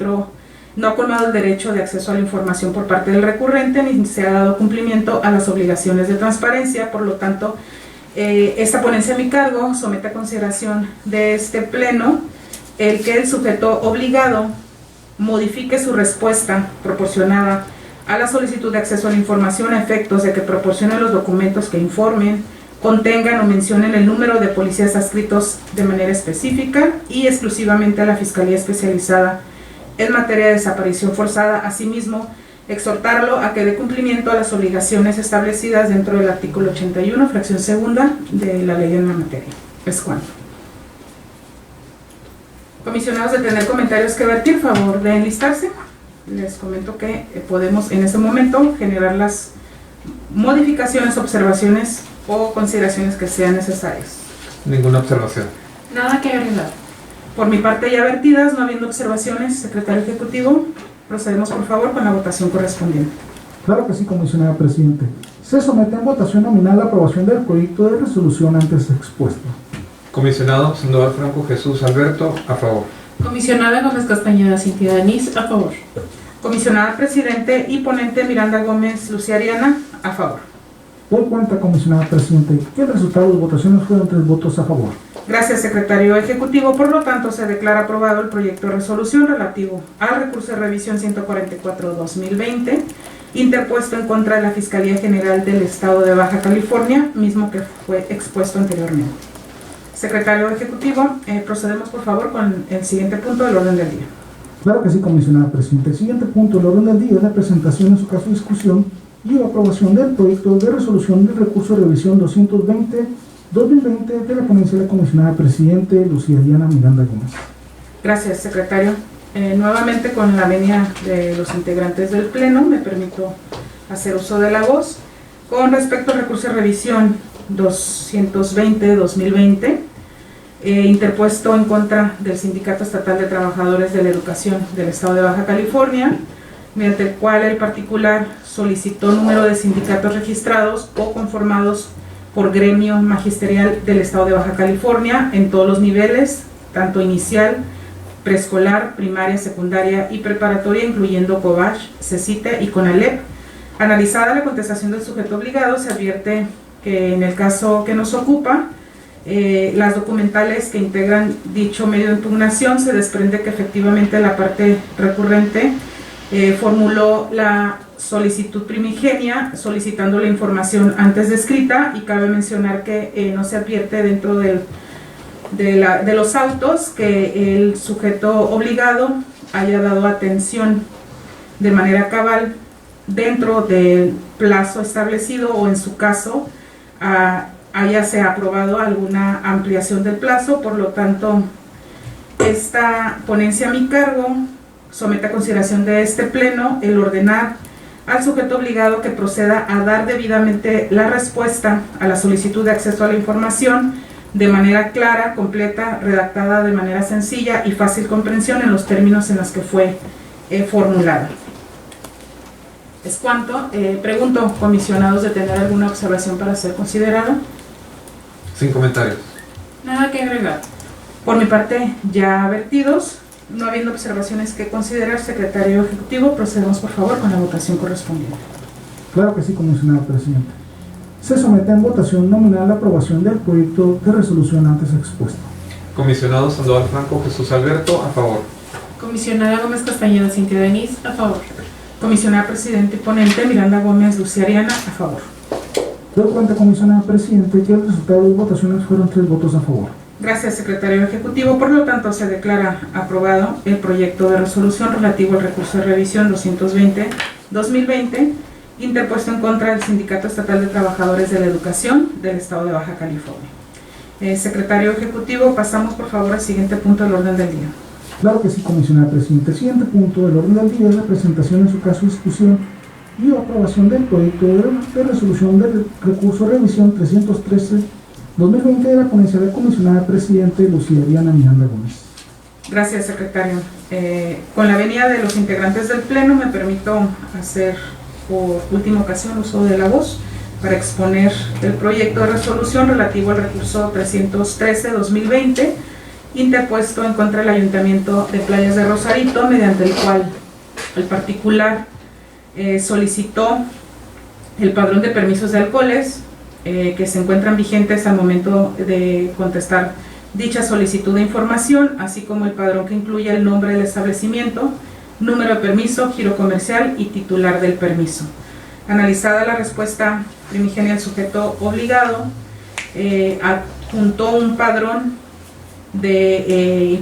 derecho de acceso a la información por parte del recurrente, ni se ha dado cumplimiento a las obligaciones de transparencia. Por lo tanto, esta ponencia a mi cargo somete a consideración de este pleno el que el sujeto obligado modifique su respuesta proporcionada a la solicitud de acceso a la información a efectos de que proporcione los documentos que informen, contengan o mencionen el número de policías adscritos de manera específica y exclusivamente a la Fiscalía Especializada en materia de desaparición forzada. Asimismo, exhortarlo a que dé cumplimiento a las obligaciones establecidas dentro del artículo 81, fracción segunda de la ley en la materia. Es cuanto. Comisionados, de tener comentarios que vertir, favor de enlistarse. Les comento que podemos en este momento generar las modificaciones, observaciones o consideraciones que sean necesarias. Ninguna observación. Nada que agregar. Por mi parte ya vertidas, no habiendo observaciones, secretario ejecutivo, procedemos por favor con la votación correspondiente. Claro que sí, comisionada presidente. Se somete a votación nominal la aprobación del proyecto de resolución antes expuesto. Comisionado Sandoval Franco Jesús Alberto, a favor. Comisionada Gómez Castañeda Cintia Denís, a favor. Comisionada presidente y ponente Miranda Gómez Lucía Ariana, a favor. Doy cuenta, comisionada presidente, que el resultado de las votaciones fueron 3 votos a favor. Gracias, secretario ejecutivo. Por lo tanto, se declara aprobado el proyecto de resolución relativo al recurso de revisión 144/2020 interpuesto en contra de la Fiscalía General del Estado de Baja California, mismo que fue expuesto anteriormente. Secretario ejecutivo, procedemos por favor con el siguiente punto del orden del día. Claro que sí, comisionada presidente. El siguiente punto del orden del día es la presentación, en su caso discusión y aprobación del proyecto de resolución del recurso de revisión 220/2020 de la ponencia de la comisionada presidente Lucía Diana Miranda Gómez. Gracias, secretario. Nuevamente, con la venia de los integrantes del pleno, me permito hacer uso de la voz. Con respecto al recurso de revisión 220/2020, interpuesto en contra del Sindicato Estatal de Trabajadores de la Educación del Estado de Baja California, mediante el cual el particular solicitó número de sindicatos registrados o conformados por gremio magisterial del Estado de Baja California en todos los niveles, tanto inicial, preescolar, primaria, secundaria y preparatoria, incluyendo COBACH, CECITE y CONALEP. Analizada la contestación del sujeto obligado, se advierte que en el caso que nos ocupa, las documentales que integran dicho medio de impugnación, se desprende que efectivamente la parte recurrente formuló la solicitud primigenia solicitando la información antes descrita, y cabe mencionar que no se advierte dentro de los autos que el sujeto obligado haya dado atención de manera cabal dentro del plazo establecido, o en su caso hayase aprobado alguna ampliación del plazo. Por lo tanto, esta ponencia a mi cargo somete a consideración de este pleno el ordenar al sujeto obligado que proceda a dar debidamente la respuesta a la solicitud de acceso a la información de manera clara, completa, redactada de manera sencilla y fácil comprensión en los términos en los que fue formulada. Es cuanto. Pregunto, comisionados, de tener alguna observación para ser considerado. Sin comentarios. Nada que agregar. Por mi parte, ya vertidos, no habiendo observaciones que considerar, secretario ejecutivo, procedemos por favor con la votación correspondiente. Claro que sí, comisionada presidente. Se somete en votación nominal la aprobación del proyecto de resolución antes expuesto. Comisionado Sandoval Franco Jesús Alberto, a favor. Comisionada Gómez Castañeda Cintia Denise, a favor. Comisionada Presidente y Ponente Miranda Gómez Lucía Ariana, a favor. Doy cuenta, comisionada Presidente, que el resultado de las votaciones fueron 3 votos a favor. Gracias, Secretario Ejecutivo. Por lo tanto, se declara aprobado el proyecto de resolución relativo al recurso de revisión 220-2020, interpuesto en contra del Sindicato Estatal de Trabajadores de la Educación del Estado de Baja California. Secretario Ejecutivo, pasamos por favor al siguiente punto del orden del día. Claro que sí, comisionada Presidente. El siguiente punto del orden del día es la presentación en su caso, discusión y aprobación del proyecto de resolución del recurso de revisión 313-2020 de la ponencia de comisionada Presidente Lucía Ariana Miranda Gómez. Gracias, secretario. Con la venida de los integrantes del Pleno, me permito hacer por última ocasión uso de la voz para exponer el proyecto de resolución relativo al recurso 313-2020 interpuesto en contra del Ayuntamiento de Playas de Rosarito, mediante el cual el particular solicitó el padrón de permisos de alcoholes que se encuentran vigentes al momento de contestar dicha solicitud de información, así como el padrón que incluye el nombre del establecimiento, número de permiso, giro comercial y titular del permiso. Analizada la respuesta primigenia del sujeto obligado, adjuntó un padrón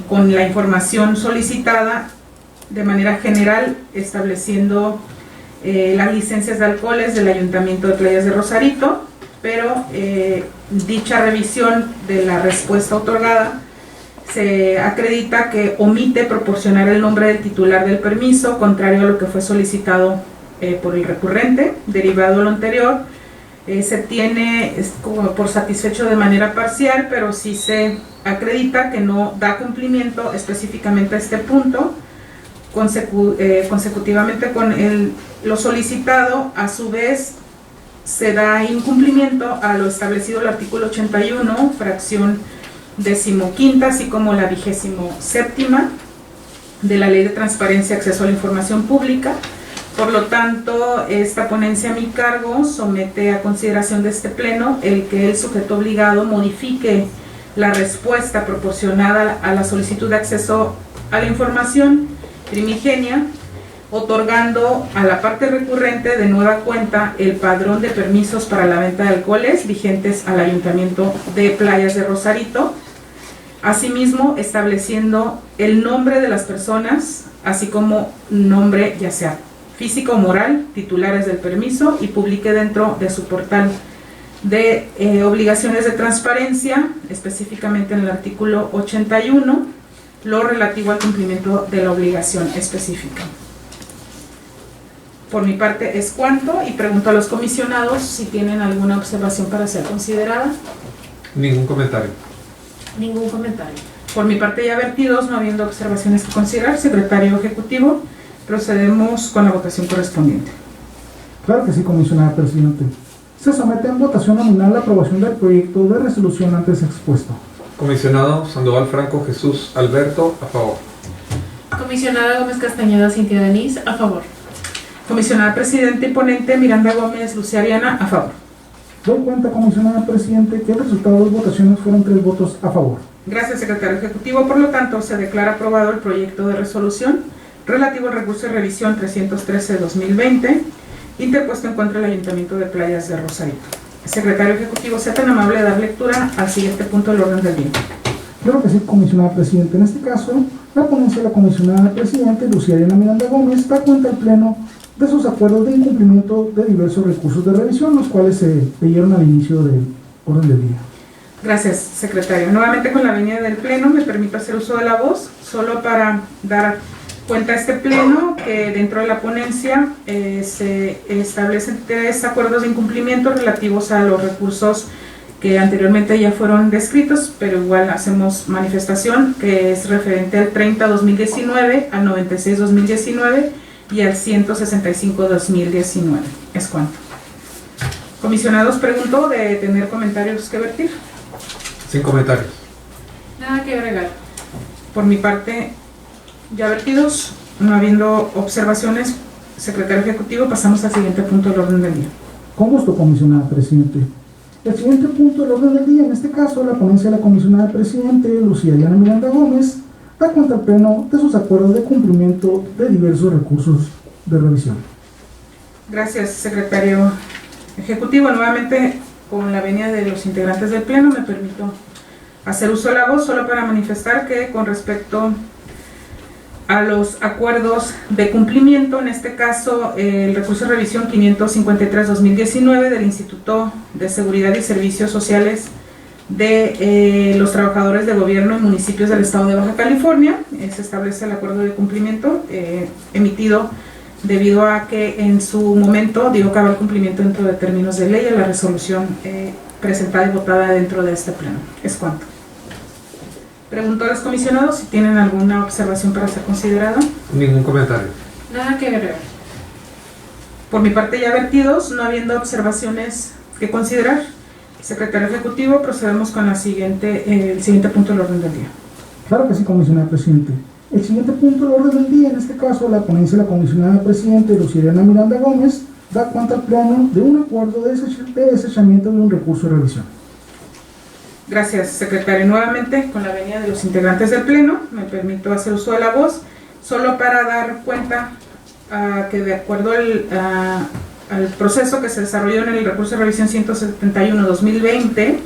con la información solicitada de manera general, estableciendo las licencias de alcoholes del Ayuntamiento de Playas de Rosarito, pero dicha revisión de la respuesta otorgada se acredita que omite proporcionar el nombre del titular del permiso, contrario a lo que fue solicitado por el recurrente. Derivado de lo anterior, se tiene como por satisfecho de manera parcial, pero sí se acredita que no da cumplimiento específicamente a este punto. Consecutivamente con lo solicitado, a su vez se da incumplimiento a lo establecido en el artículo 81, fracción 15ª, así como la 27ª de la Ley de Transparencia y Acceso a la Información Pública. Por lo tanto, esta ponencia a mi cargo somete a consideración de este Pleno el que el sujeto obligado modifique la respuesta proporcionada a la solicitud de acceso a la información primigenia, otorgando a la parte recurrente de nueva cuenta el padrón de permisos para la venta de alcoholes vigentes al Ayuntamiento de Playas de Rosarito, asimismo estableciendo el nombre de las personas, así como nombre ya sea físico o moral, titulares del permiso, y publique dentro de su portal de obligaciones de transparencia, específicamente en el artículo 81, lo relativo al cumplimiento de la obligación específica. Por mi parte es cuanto, y pregunto a los comisionados si tienen alguna observación para ser considerada. Ningún comentario. Ningún comentario. Por mi parte ya vertidos, no habiendo observaciones que considerar, secretario ejecutivo, procedemos con la votación correspondiente. Claro que sí, comisionada Presidente. Se somete en votación nominal la aprobación del proyecto de resolución antes expuesto. Comisionado Sandoval Franco Jesús Alberto, a favor. Comisionada Gómez Castañeda Cintia Denise, a favor. Comisionada Presidente y Ponente Miranda Gómez Lucía Ariana, a favor. Doy cuenta, comisionada Presidente, que el resultado de las votaciones fueron 3 votos a favor. Gracias, secretario ejecutivo. Por lo tanto, se declara aprobado el proyecto de resolución relativo al recurso de revisión 313-2020, interpuesto en contra del Ayuntamiento de Playas de Rosarito. Secretario ejecutivo, sea tan amable de dar lectura al siguiente punto del orden del día. Claro que sí, comisionada Presidente. En este caso, la ponencia de la comisionada Presidente Lucía Ariana Miranda Gómez da cuenta al Pleno de sus acuerdos de incumplimiento de diversos recursos de revisión, los cuales se leyeron al inicio del orden del día. Gracias, secretario. Nuevamente con la venida del Pleno, me permito hacer uso de la voz, solo para dar cuenta a este Pleno que dentro de la ponencia se establecen 3 acuerdos de incumplimiento relativos a los recursos que anteriormente ya fueron descritos, pero igual hacemos manifestación, que es referente al 30-2019, al 96-2019 y al 165-2019. Es cuanto. Comisionados, pregunto de tener comentarios que vertir. Sin comentarios. Nada que agregar. Por mi parte, ya vertidos, no habiendo observaciones, secretario ejecutivo, pasamos al siguiente punto del orden del día. Con gusto, comisionada presidente. El siguiente punto del orden del día, en este caso, la ponencia de la comisionada presidente, Lucía Diana Miranda Gómez, da cuenta al Pleno de sus acuerdos de cumplimiento de diversos recursos de revisión. Gracias, secretario ejecutivo. Nuevamente, con la venia de los integrantes del Pleno, me permito hacer uso de la voz solo para manifestar que con respecto a los acuerdos de cumplimiento, en este caso el recurso de revisión 553-2019 del Instituto de Seguridad y Servicios Sociales de los trabajadores de gobierno y municipios del estado de Baja California, se establece el acuerdo de cumplimiento emitido debido a que en su momento dio cabo al cumplimiento dentro de términos de ley a la resolución presentada y votada dentro de este pleno. Es cuanto. Pregunto a los comisionados si tienen alguna observación para ser considerada. Ningún comentario. Nada que agregar. Por mi parte, ya vertidos, no habiendo observaciones que considerar, secretario ejecutivo, procedemos con el siguiente punto del orden del día. Claro que sí, comisionada presidente. El siguiente punto del orden del día, en este caso, la ponencia de la comisionada presidente, Lucía Diana Miranda Gómez, da cuenta al Pleno de un acuerdo de desechamiento de un recurso de revisión. Gracias, secretario. Nuevamente, con la venia de los integrantes del Pleno, me permito hacer uso de la voz, solo para dar cuenta que de acuerdo al proceso que se desarrolló en el recurso de revisión 171-2020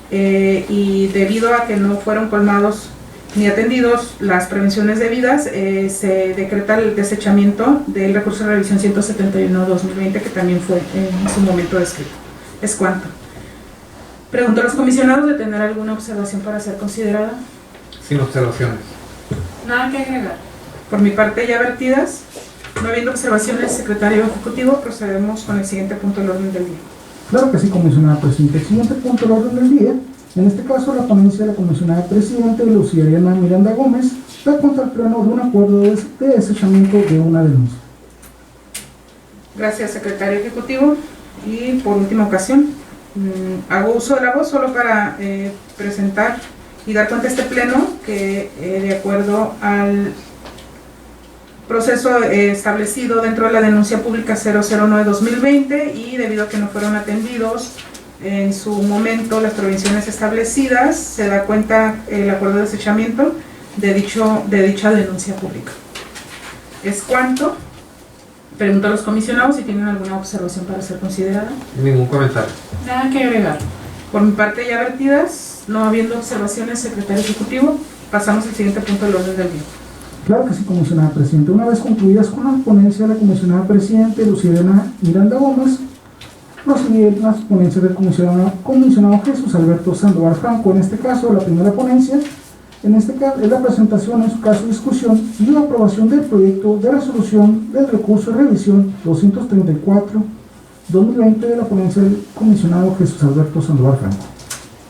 y debido a que no fueron colmados ni atendidos las prevenciones debidas, se decreta el desechamiento del recurso de revisión 171-2020 que también fue en su momento descrito. Es cuanto. Pregunto a los comisionados de tener alguna observación para ser considerada. Sin observaciones. Nada que agregar. Por mi parte, ya vertidas, no habiendo observaciones, secretario ejecutivo, procedemos con el siguiente punto del orden del día. Claro que sí, comisionada presidente. El siguiente punto del orden del día, en este caso, la ponencia de la comisionada presidente, Lucía Diana Miranda Gómez, da cuenta al Pleno de un acuerdo de desechamiento de una denuncia. Gracias, secretario ejecutivo. Y por última ocasión, hago uso de la voz solo para presentar y dar cuenta a este Pleno que de acuerdo al proceso establecido dentro de la denuncia pública 009-2020 y debido a que no fueron atendidos en su momento las prevenciones establecidas, se da cuenta el acuerdo de desechamiento de dicha denuncia pública. Es cuanto. Pregunto a los comisionados si tienen alguna observación para ser considerada. Ningún comentario. Nada que agregar. Por mi parte, ya vertidas, no habiendo observaciones, secretario ejecutivo, pasamos al siguiente punto del orden del día. Claro que sí, comisionada presidente. Una vez concluidas con la ponencia de la comisionada presidente, Lucía Diana Miranda Gómez, prosiguen las ponencias del comisionado Jesús Alberto Sandoval Franco. En este caso, la primera ponencia, en este caso, es la presentación, en su caso, discusión y la aprobación del proyecto de resolución del recurso de revisión 234-2020 de la ponencia del comisionado Jesús Alberto Sandoval Franco.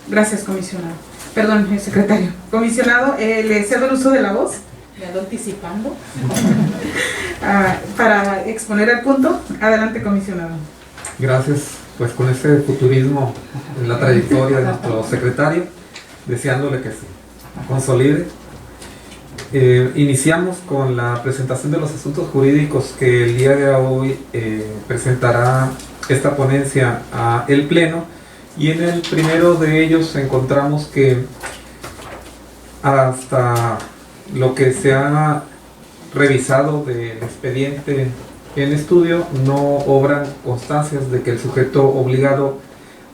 Gracias, comisionado. Perdón, secretario. Comisionado, le cedo el uso de la voz. Me ando anticipando para exponer el punto. Adelante, comisionado. Gracias, pues con ese futurismo en la trayectoria de nuestro secretario, deseándole que se consolide. Iniciamos con la presentación de los asuntos jurídicos que el día de hoy presentará esta ponencia a el Pleno, y en el primero de ellos encontramos que hasta lo que se ha revisado del expediente en estudio no obran constancias de que el sujeto obligado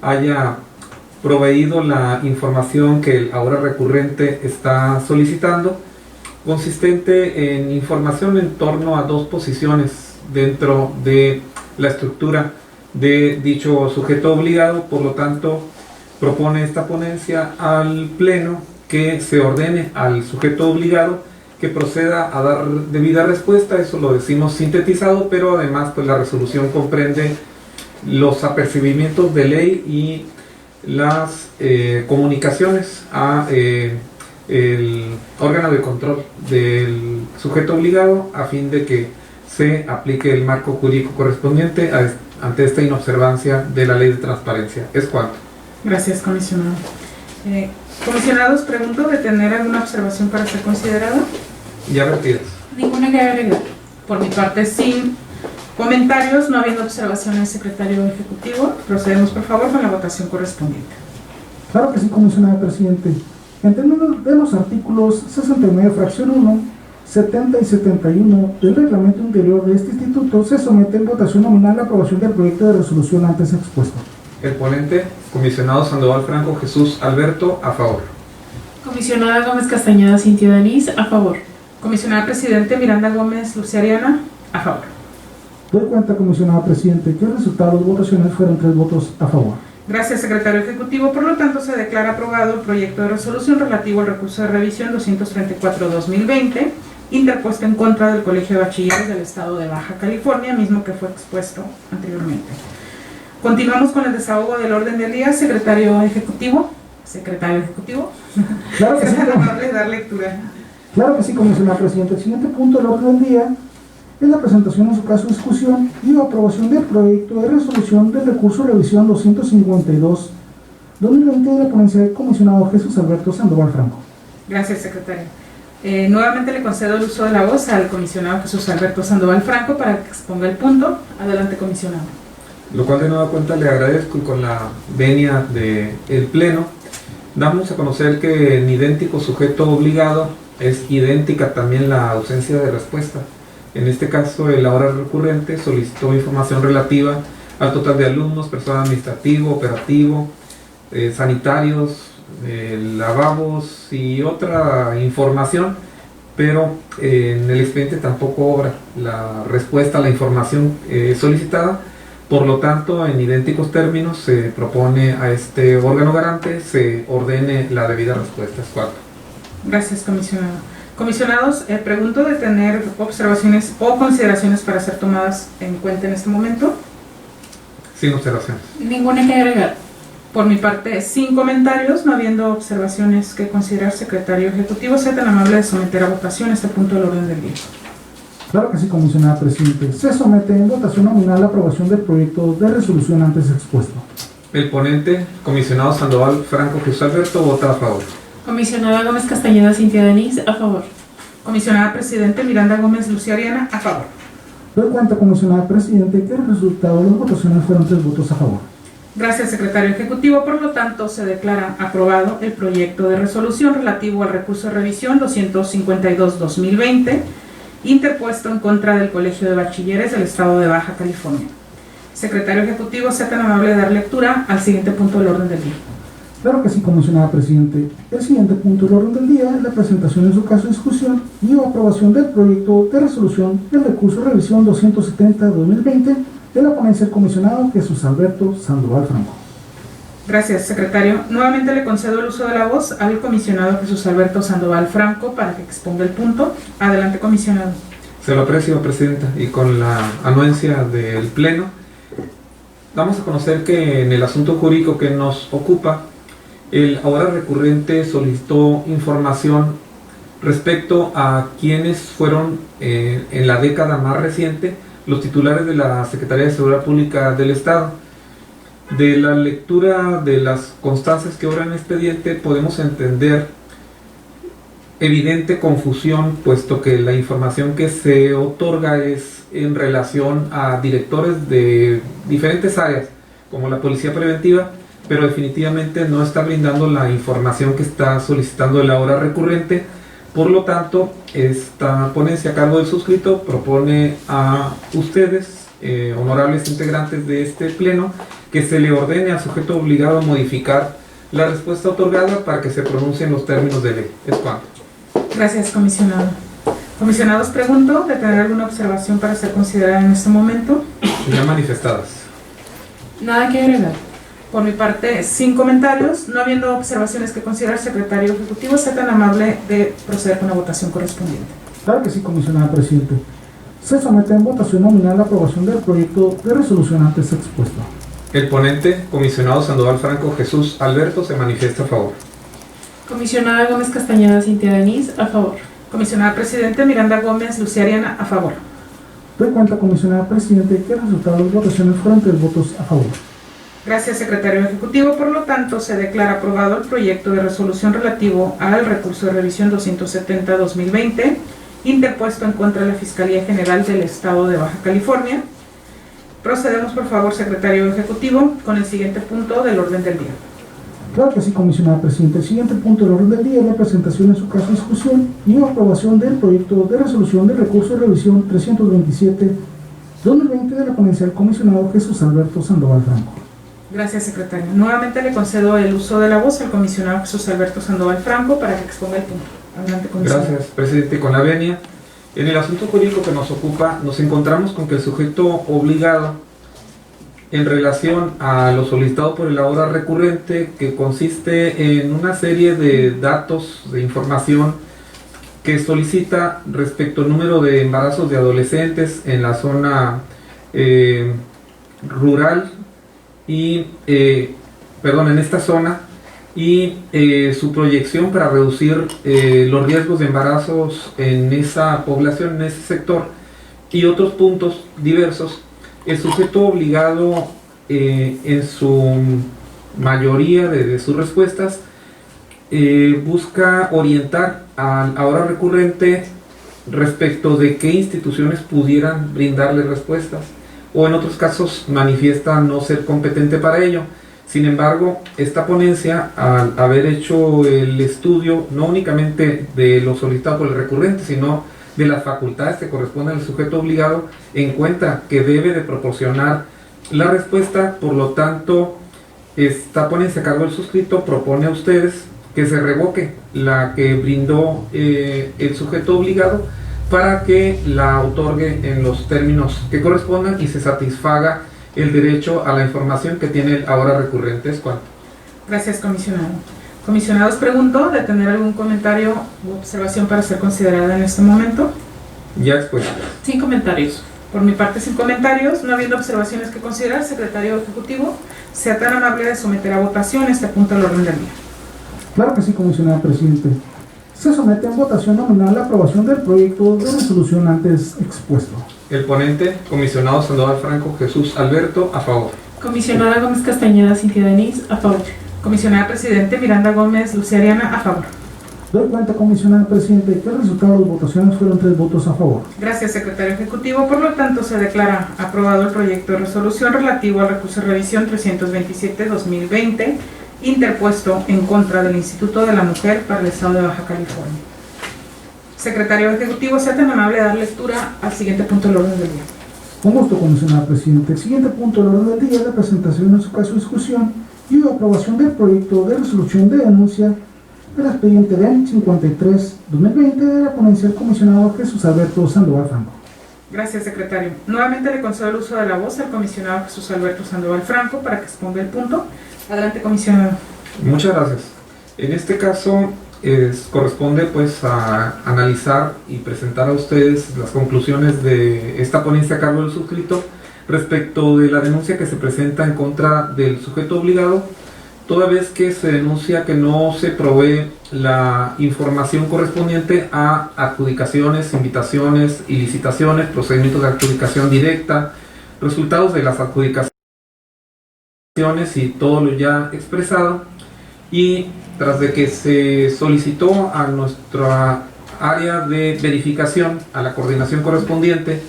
haya proveído la información que el ahora recurrente está solicitando, consistente en información en torno a dos posiciones dentro de la estructura de dicho sujeto obligado. Por lo tanto, propone esta ponencia al Pleno que se ordene al sujeto obligado que proceda a dar debida respuesta. Eso lo decimos sintetizado, pero además pues la resolución comprende los apercibimientos de ley y las comunicaciones a el órgano de control del sujeto obligado a fin de que se aplique el marco jurídico correspondiente ante esta inobservancia de la ley de transparencia. Es cuanto. Gracias, comisionado. Comisionados, pregunto de tener alguna observación para ser considerada. Ya vertidas. Ninguna que agregar. Por mi parte, sin Comentarios, no habiendo observaciones, secretario ejecutivo, procedemos por favor con la votación correspondiente. Claro que sí, comisionada presidente. En términos de los artículos 69, fracción 1, 70 y 71 del reglamento interior de este instituto, se somete en votación nominal la aprobación del proyecto de resolución antes expuesto. El ponente, comisionado Sandoval Franco Jesús Alberto, a favor. Comisionada Gómez Castañeda Cintia Denise, a favor. Comisionada presidente Miranda Gómez Lucía Ariana, a favor. Doy cuenta, comisionada presidente, que el resultado de las votaciones fueron 3 votos a favor. Gracias, secretario ejecutivo. Por lo tanto, se declara aprobado el proyecto de resolución relativo al recurso de revisión 234-2020, interpuesto en contra del Colegio de Bachilleres del Estado de Baja California, mismo que fue expuesto anteriormente. Continuamos con el desahogo del orden del día. Secretario ejecutivo. Secretario ejecutivo. Claro que sí, Será amable dar lectura. claro que sí, comisionada presidente. El siguiente punto del orden del día es la presentación en su caso, discusión y aprobación del proyecto de resolución del recurso de revisión 252-2020 de la ponencia del comisionado Jesús Alberto Sandoval Franco. Gracias, secretario. Nuevamente le concedo el uso de la voz al comisionado Jesús Alberto Sandoval Franco para que exponga el punto. Adelante, comisionado. Lo cual de nueva cuenta le agradezco, y con la venia del Pleno damos a conocer que en idéntico sujeto obligado es idéntica también la ausencia de respuesta. En este caso, el ahora recurrente solicitó información relativa al total de alumnos, personal administrativo, operativo, sanitarios, lavabos y otra información, pero en el expediente tampoco obra la respuesta a la información solicitada. Por lo tanto, en idénticos términos, se propone a este órgano garante se ordene la debida respuesta. Es cuarto. Gracias, comisionado. Comisionados, pregunto de tener observaciones o consideraciones para ser tomadas en cuenta en este momento. Sin observaciones. Ninguna que agregar. Por mi parte, sin comentarios, no habiendo observaciones que considerar, secretario ejecutivo, sea tan amable de someter a votación este punto del orden del día. Claro que sí, comisionada presidente. Se somete en votación nominal la aprobación del proyecto de resolución antes expuesto. El ponente, comisionado Sandoval Franco Jesús Alberto, vota a favor. Comisionada Gómez Castañeda Cintia Denise, a favor. Comisionada presidente Miranda Gómez Lucía Ariana, a favor. Doy cuenta, comisionada presidente, que el resultado de las votaciones fueron 3 votos a favor. Gracias, secretario ejecutivo. Por lo tanto, se declara aprobado el proyecto de resolución relativo al recurso de revisión 252-2020, interpuesto en contra del Colegio de Bachilleres del Estado de Baja California. Secretario ejecutivo, sea tan amable de dar lectura al siguiente punto del orden del día. Claro que sí, comisionada presidente. El siguiente punto del orden del día es la presentación en su caso, discusión y o aprobación del proyecto de resolución del recurso de revisión 270-2020 de la ponencia del comisionado Jesús Alberto Sandoval Franco. Gracias, secretario. Nuevamente le concedo el uso de la voz al comisionado Jesús Alberto Sandoval Franco para que exponga el punto. Adelante, comisionado. Se lo aprecio, presidenta, y con la anuencia del Pleno, damos a conocer que en el asunto jurídico que nos ocupa, el ahora recurrente solicitó información respecto a quienes fueron en la década más reciente los titulares de la Secretaría de Seguridad Pública del Estado. De la lectura de las constancias que obran en expediente podemos entender evidente confusión, puesto que la información que se otorga es en relación a directores de diferentes áreas, como la Policía Preventiva, pero definitivamente no está brindando la información que está solicitando el ahora recurrente. Por lo tanto, esta ponencia a cargo del suscrito propone a ustedes, honorables integrantes de este Pleno, que se le ordene al sujeto obligado a modificar la respuesta otorgada para que se pronuncien los términos de ley. Es cuanto. Gracias, comisionado. Comisionados, pregunto de tener alguna observación para ser considerada en este momento. Ya manifestadas. Nada que agregar. Por mi parte, sin comentarios, no habiendo observaciones que considerar, secretario ejecutivo, sea tan amable de proceder con la votación correspondiente. Claro que sí, comisionada presidente. Se somete en votación nominal la aprobación del proyecto de resolución antes expuesto. El ponente, comisionado Sandoval Franco Jesús Alberto, se manifiesta a favor. Comisionada Gómez Castañeda Cintia Denise, a favor. Comisionada presidente Miranda Gómez Lucía Ariana, a favor. Doy cuenta, comisionada presidente, que el resultado de las votaciones fueron 3 votos a favor. Gracias, secretario ejecutivo. Por lo tanto, se declara aprobado el proyecto de resolución relativo al recurso de revisión 270-2020, interpuesto en contra de la Fiscalía General del Estado de Baja California, Procedemos, por favor, secretario ejecutivo, con el siguiente punto del orden del día. Claro que sí, comisionada presidenta. El siguiente punto del orden del día es la presentación en su caso de discusión y aprobación del proyecto de resolución del recurso de revisión 327-2020 de la ponencia del comisionado Jesús Alberto Sandoval Franco. Gracias, secretario. Nuevamente le concedo el uso de la voz al comisionado Jesús Alberto Sandoval Franco para que exponga el punto. Adelante, comisionado. Gracias, presidente. Con la venia, en el asunto jurídico que nos ocupa, nos encontramos con que el sujeto obligado, en relación a lo solicitado por el ahora recurrente, que consiste en una serie de datos, de información que solicita respecto al número de embarazos de adolescentes en la zona rural y, en esta zona, y su proyección para reducir los riesgos de embarazos en esa población, en ese sector, y otros puntos diversos. El sujeto obligado, en su mayoría de sus respuestas, busca orientar al ahora recurrente respecto de qué instituciones pudieran brindarle respuestas, o en otros casos manifiesta no ser competente para ello. Sin embargo, esta ponencia, al haber hecho el estudio no únicamente de lo solicitado por el recurrente, sino de las facultades que corresponden al sujeto obligado, encuentra que debe de proporcionar la respuesta. Por lo tanto, esta ponencia a cargo del suscrito propone a ustedes que se revoque la que brindó el sujeto obligado para que la otorgue en los términos que correspondan y se satisfaga el derecho a la información que tiene el ahora recurrente. Es cuanto. Gracias, comisionado. Comisionados, pregunto de tener algún comentario u observación para ser considerada en este momento. Ya después. Sin comentarios. Por mi parte, sin comentarios. No habiendo observaciones que considerar, secretario ejecutivo, sea tan amable de someter a votación este punto al orden del día. Claro que sí, comisionada presidente. Se somete a votación nominal la aprobación del proyecto de resolución antes expuesto. El ponente, comisionado Sandoval Franco Jesús Alberto, a favor. Comisionada Gómez Castañeda Cintia Denise, a favor. Comisionada presidente Miranda Gómez Lucía Ariana, a favor. Doy cuenta, comisionada presidente, que el resultado de las votaciones fueron 3 votos a favor. Gracias, secretario ejecutivo. Por lo tanto, se declara aprobado el proyecto de resolución relativo al recurso de revisión 327-2020 interpuesto en contra del Instituto de la Mujer para el Estado de Baja California. Secretario ejecutivo, sea tan amable de dar lectura al siguiente punto del orden del día. Con gusto, comisionada presidente. El siguiente punto del orden del día es la presentación en su caso de discusión y aprobación del proyecto de resolución de denuncia del expediente DEN 53-2020 de la ponencia del comisionado Jesús Alberto Sandoval Franco. Gracias, secretario. Nuevamente le concedo el uso de la voz al comisionado Jesús Alberto Sandoval Franco para que exponga el punto. Adelante, comisionado. Muchas gracias. En este caso corresponde pues a analizar y presentar a ustedes las conclusiones de esta ponencia a cargo del suscrito respecto de la denuncia que se presenta en contra del sujeto obligado, toda vez que se denuncia que no se provee la información correspondiente a adjudicaciones, invitaciones y licitaciones, procedimientos de adjudicación directa, resultados de las adjudicaciones y todo lo ya expresado. Y tras de que se solicitó a nuestra área de verificación, a la coordinación correspondiente,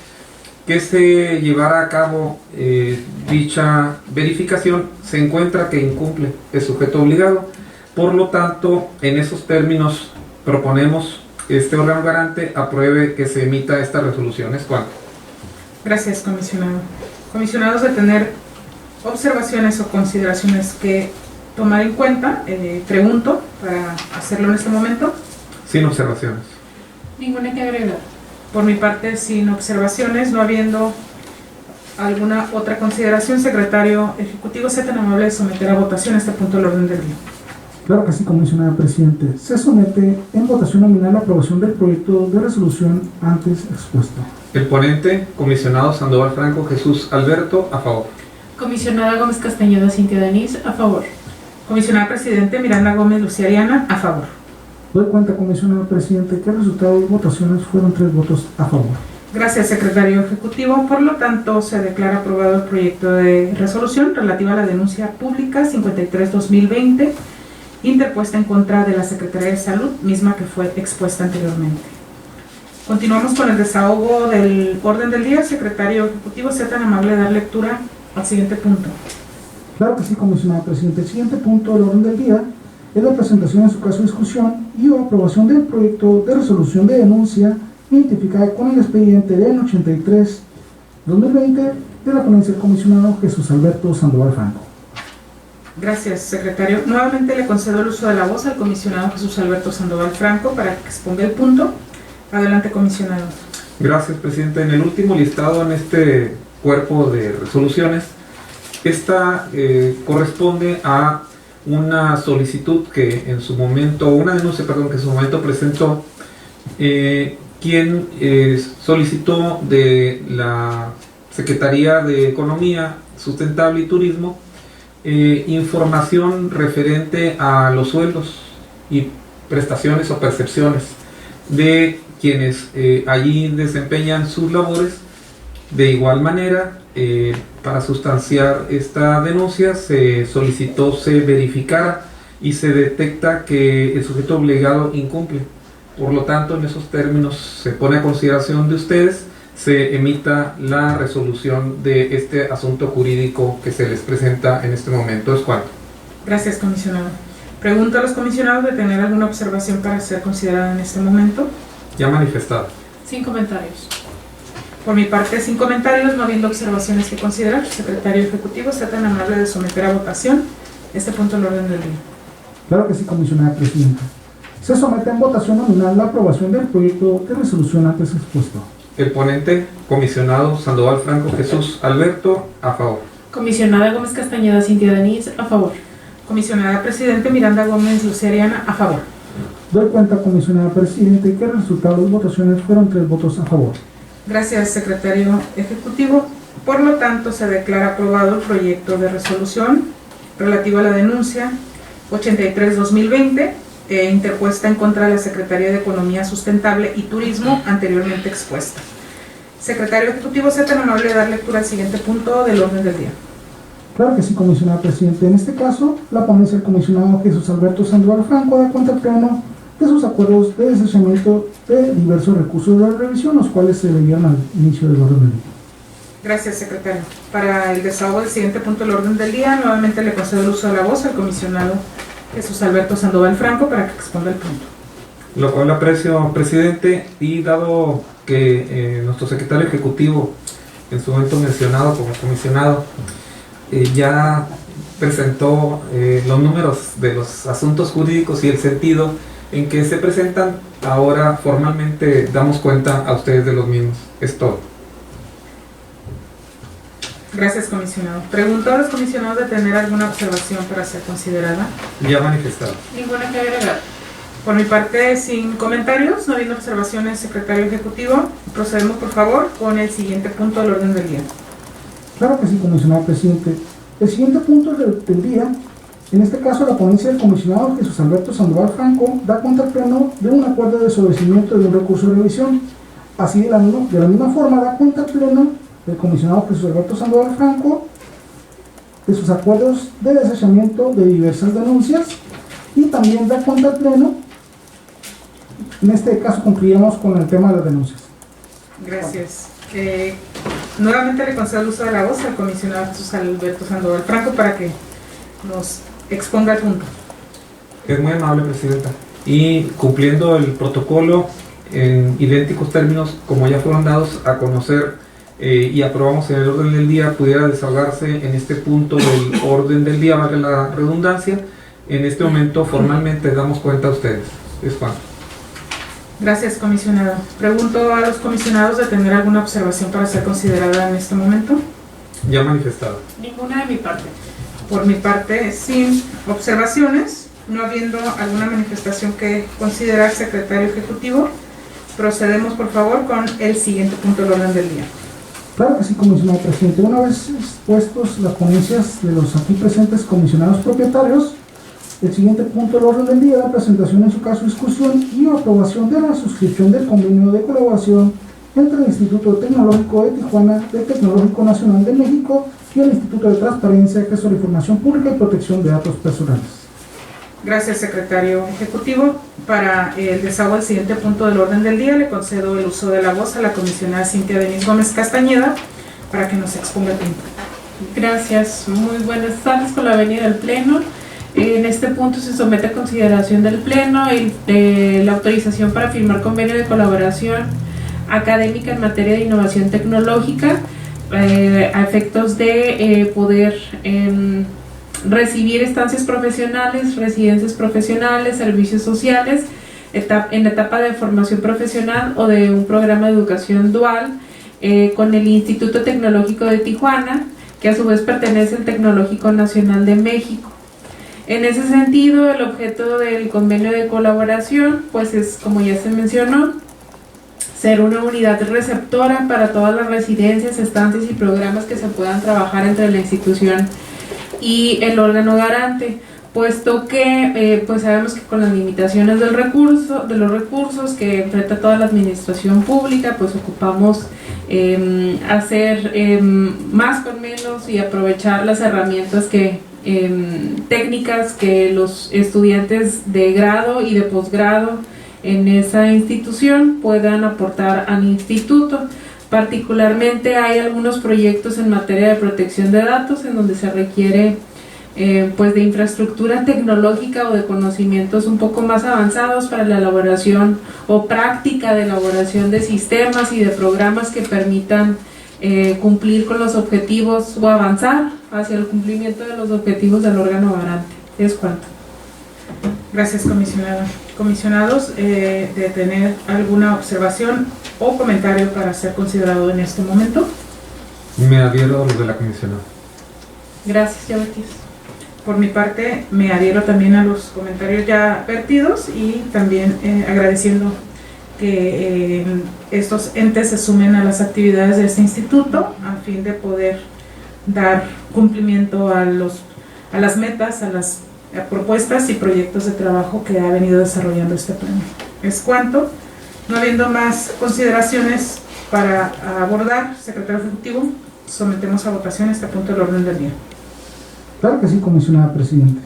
que se llevara a cabo dicha verificación, se encuentra que incumple el sujeto obligado. Por lo tanto, en esos términos proponemos este órgano garante apruebe que se emita esta resolución. ¿Es cuánto? Gracias, comisionado. Comisionados, de tener observaciones o consideraciones que tomar en cuenta, pregunto para hacerlo en este momento. Sin observaciones. Ninguna que agregar. Por mi parte, sin observaciones, no habiendo alguna otra consideración, secretario ejecutivo, sea tan amable de someter a votación este punto del orden del día. Claro que sí, comisionada presidente. Se somete en votación nominal la aprobación del proyecto de resolución antes expuesto. El ponente, comisionado Sandoval Franco Jesús Alberto, a favor. Comisionada Gómez Castañeda Cintia Denise, a favor. Comisionada presidente Miranda Gómez Lucía Ariana, a favor. Doy cuenta, comisionado presidente, que el resultado de votaciones fueron 3 votos a favor. Gracias, secretario ejecutivo. Por lo tanto, se declara aprobado el proyecto de resolución relativa a la denuncia pública 53-2020 interpuesta en contra de la Secretaría de Salud, misma que fue expuesta anteriormente. Continuamos con el desahogo del orden del día. Secretario Ejecutivo, sea tan amable de dar lectura al siguiente punto. Claro que sí, comisionado presidente. El siguiente punto del orden del día es la presentación en su caso de discusión y o aprobación del proyecto de resolución de denuncia identificada con el expediente del 83-2020 de la ponencia del comisionado Jesús Alberto Sandoval Franco. Gracias, secretario. Nuevamente le concedo el uso de la voz al comisionado Jesús Alberto Sandoval Franco para que exponga el punto. Adelante, comisionado. Gracias, presidente. En el último listado en este cuerpo de resoluciones, esta corresponde a una solicitud que en su momento, una denuncia, perdón, que en su momento presentó quien solicitó de la Secretaría de Economía Sustentable y Turismo información referente a los sueldos y prestaciones o percepciones de quienes allí desempeñan sus labores. De igual manera, para sustanciar esta denuncia se solicitó se verificara y se detecta que el sujeto obligado incumple. Por lo tanto, en esos términos se pone a consideración de ustedes, se emita la resolución de este asunto jurídico que se les presenta en este momento. Es cuanto. Gracias, comisionado. Pregunto a los comisionados de tener alguna observación para ser considerada en este momento. Ya manifestado. Sin comentarios. Por mi parte, sin comentarios, no habiendo observaciones que considerar, secretario ejecutivo, sea tan amable de someter a votación este punto del orden del día. Claro que sí, comisionada presidenta. Se somete en votación nominal la aprobación del proyecto de resolución antes expuesto. El ponente, comisionado Sandoval Franco Jesús Alberto, a favor. Comisionada Gómez Castañeda Cintia Denise, a favor. Comisionada presidente Miranda Gómez Lucía Ariana, a favor. Doy cuenta, comisionada presidente, que el resultado de las votaciones fueron 3 votos a favor. Gracias, secretario ejecutivo. Por lo tanto, se declara aprobado el proyecto de resolución relativo a la denuncia 83-2020 interpuesta en contra de la Secretaría de Economía Sustentable y Turismo anteriormente expuesta. Secretario ejecutivo, sea tan amable de dar lectura al siguiente punto del orden del día. Claro que sí, comisionada presidente. En este caso, la ponencia del comisionado Jesús Alberto Sandoval Franco da cuenta al pleno de sus acuerdos de desechamiento de diversos recursos de la revisión, los cuales se leyeron al inicio del orden del día. Gracias, secretario. Para el desahogo del siguiente punto del orden del día, nuevamente le concedo el uso de la voz al comisionado Jesús Alberto Sandoval Franco para que exponga el punto. Lo cual aprecio, presidente, y dado que nuestro secretario ejecutivo, en su momento mencionado como comisionado, ya presentó los números de los asuntos jurídicos y el sentido en que se presentan, ahora formalmente damos cuenta a ustedes de los mismos. Es todo. Gracias, comisionado. Pregunto a los comisionados de tener alguna observación para ser considerada. Ya manifestado. Ninguna que agregar. Por mi parte, sin comentarios, no habiendo observaciones, secretario ejecutivo, procedemos por favor con el siguiente punto del orden del día. Claro que sí, comisionado presidente. El siguiente punto del día, en este caso la ponencia del comisionado Jesús Alberto Sandoval Franco, da cuenta al pleno de un acuerdo de sobrecimiento de un recurso de revisión. Así de la misma forma da cuenta al pleno del comisionado Jesús Alberto Sandoval Franco de sus acuerdos de desechamiento de diversas denuncias y también da cuenta al pleno. En este caso concluimos con el tema de las denuncias. Gracias. Nuevamente le concedo el uso de la voz al comisionado Jesús Alberto Sandoval Franco para que nos exponga el punto. Es muy amable, presidenta. Y cumpliendo el protocolo en idénticos términos como ya fueron dados a conocer y aprobamos en el orden del día, pudiera desahogarse en este punto del orden del día, vale la redundancia. En este momento formalmente damos cuenta a ustedes. Es Juan. Gracias, comisionado. Pregunto a los comisionados de tener alguna observación para ser considerada en este momento. Ya manifestado. Ninguna de mi parte. Por mi parte, sin observaciones, no habiendo alguna manifestación que considerar, secretario ejecutivo, procedemos por favor con el siguiente punto del orden del día. Claro que sí, comisionado presidente. Una vez expuestos las ponencias de los aquí presentes comisionados propietarios, el siguiente punto del orden del día es la presentación en su caso, discusión y aprobación de la suscripción del convenio de colaboración entre el Instituto Tecnológico de Tijuana, del Tecnológico Nacional de México y el Instituto de Transparencia, Acceso a la Información Pública y Protección de Datos Personales. Gracias, secretario ejecutivo. Para el desahogo del siguiente punto del orden del día, le concedo el uso de la voz a la comisionada Cintia Denise Gómez Castañeda para que nos exponga el punto. Gracias. Muy buenas tardes con la venida del Pleno. En este punto se somete a consideración del Pleno la autorización para firmar convenio de colaboración académica en materia de innovación tecnológica a efectos de poder recibir estancias profesionales, residencias profesionales, servicios sociales en etapa de formación profesional o de un programa de educación dual con el Instituto Tecnológico de Tijuana, que a su vez pertenece al Tecnológico Nacional de México. En ese sentido, el objeto del convenio de colaboración, pues es, como ya se mencionó, ser una unidad receptora para todas las residencias, estancias y programas que se puedan trabajar entre la institución y el órgano garante, puesto que pues sabemos que con las limitaciones de los recursos que enfrenta toda la administración pública, pues ocupamos hacer más con menos y aprovechar las herramientas técnicas que los estudiantes de grado y de posgrado en esa institución puedan aportar al instituto. Particularmente hay algunos proyectos en materia de protección de datos en donde se requiere pues de infraestructura tecnológica o de conocimientos un poco más avanzados para la elaboración o práctica de elaboración de sistemas y de programas que permitan cumplir con los objetivos o avanzar hacia el cumplimiento de los objetivos del órgano garante. Es cuanto. Gracias, comisionada. Comisionados, de tener alguna observación o comentario para ser considerado en este momento. Me adhiero a lo de la comisionada. Gracias, ya Betis. Por mi parte, me adhiero también a los comentarios ya vertidos y también agradeciendo que estos entes se sumen a las actividades de este instituto a fin de poder dar cumplimiento a las metas, a las propuestas y proyectos de trabajo que ha venido desarrollando este pleno. Es cuanto. No habiendo más consideraciones para abordar, secretario ejecutivo, sometemos a votación este punto del orden del día. Claro que sí, comisionada presidente.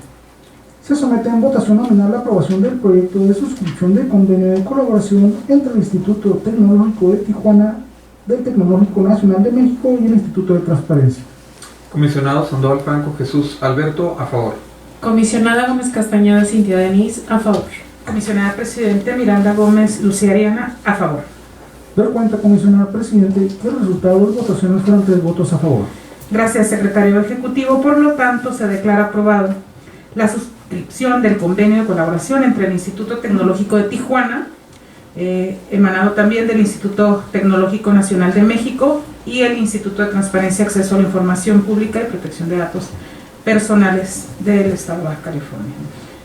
Se somete en votación nominal la aprobación del proyecto de suscripción de convenio de colaboración entre el Instituto Tecnológico de Tijuana, del Tecnológico Nacional de México y el Instituto de Transparencia. Comisionado Sandoval Franco Jesús Alberto, a favor. Comisionada Gómez Castañeda Cintia Denise, a favor. Comisionada presidente Miranda Gómez Lucía Ariana, a favor. Doy cuenta, comisionada presidente, que el resultado de las votaciones fueron 3 votos a favor. Gracias, secretario ejecutivo. Por lo tanto, se declara aprobado la suscripción del convenio de colaboración entre el Instituto Tecnológico de Tijuana, emanado también del Instituto Tecnológico Nacional de México y el Instituto de Transparencia, Acceso a la Información Pública y Protección de Datos Personales del Estado de Baja California.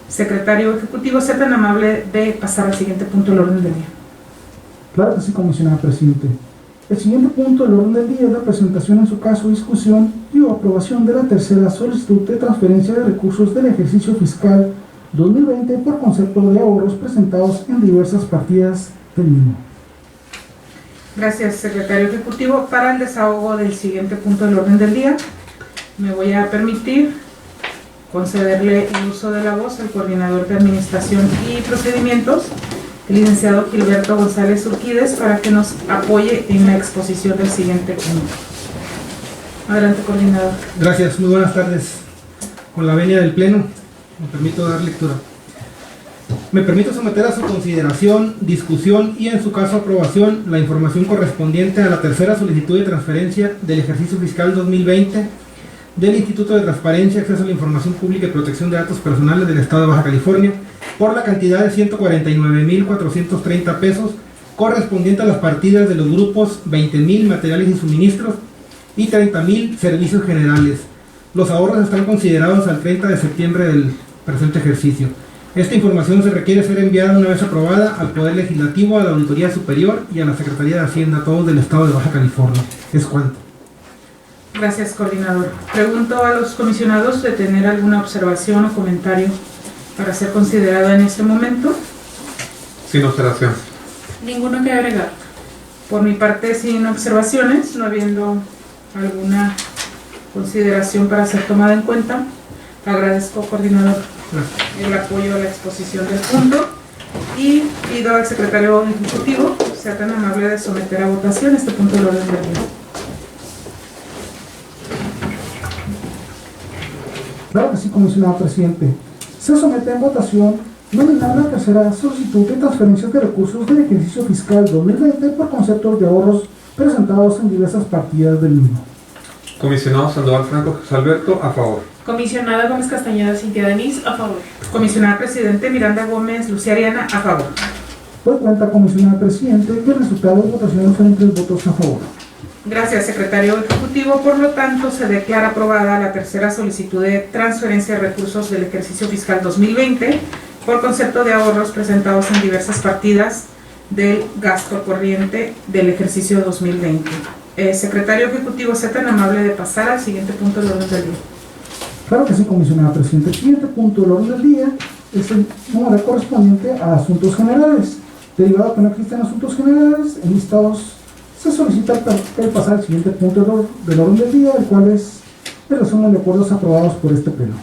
Secretario ejecutivo, sea tan amable de pasar al siguiente punto del orden del día. Claro que sí, comisionada presidente. El siguiente punto del orden del día es la presentación en su caso, discusión y o aprobación de la tercera solicitud de transferencia de recursos del ejercicio fiscal 2020 por concepto de ahorros presentados en diversas partidas del mismo. Gracias, secretario ejecutivo. Para el desahogo del siguiente punto del orden del día, me voy a permitir concederle el uso de la voz al coordinador de Administración y Procedimientos, el licenciado Gilberto González Urquídez, para que nos apoye en la exposición del siguiente punto. Adelante, coordinador. Gracias, muy buenas tardes. Con la venia del Pleno, me permito dar lectura. Me permito someter a su consideración, discusión y en su caso aprobación la información correspondiente a la tercera solicitud de transferencia del ejercicio fiscal 2020 del Instituto de Transparencia, Acceso a la Información Pública y Protección de Datos Personales del Estado de Baja California por la cantidad de 149,430 pesos correspondiente a las partidas de los grupos 20,000 materiales y suministros y 30,000 servicios generales. Los ahorros están considerados al 30 de septiembre del presente ejercicio. Esta información se requiere ser enviada una vez aprobada al Poder Legislativo, a la Auditoría Superior y a la Secretaría de Hacienda, todos del Estado de Baja California. Es cuanto. Gracias, coordinador. Pregunto a los comisionados de tener alguna observación o comentario para ser considerado en este momento. Sin observación. Ninguno que agregar. Por mi parte, sin observaciones, no habiendo alguna consideración para ser tomada en cuenta. Agradezco, coordinador. el apoyo a la exposición del punto y pido al secretario ejecutivo sea tan amable de someter a votación este punto del orden del día. Claro que sí, comisionado presidente. Se somete en votación nominar la tercera solicitud de transferencias de recursos del ejercicio fiscal 2020 por conceptos de ahorros presentados en diversas partidas del mismo. Comisionado Sandoval Franco José Alberto, a favor. Comisionada Gómez Castañeda Cintia Denise, a favor. Comisionada presidente Miranda Gómez Lucía Ariana, a favor. Por cuenta, comisionado presidente, que el resultado de votación fueron 3 votos a favor. Gracias, secretario ejecutivo. Por lo tanto, se declara aprobada la tercera solicitud de transferencia de recursos del ejercicio fiscal 2020 por concepto de ahorros presentados en diversas partidas del gasto corriente del ejercicio 2020. Secretario ejecutivo, sea tan amable de pasar al siguiente punto del orden del día. Claro que sí, comisionado presidente. El siguiente punto del orden del día es el número correspondiente a asuntos generales. Derivado que no existen asuntos generales enlistados, se solicita el pasar al siguiente punto del orden del día, el cual es el resumen de acuerdos aprobados por este pleno.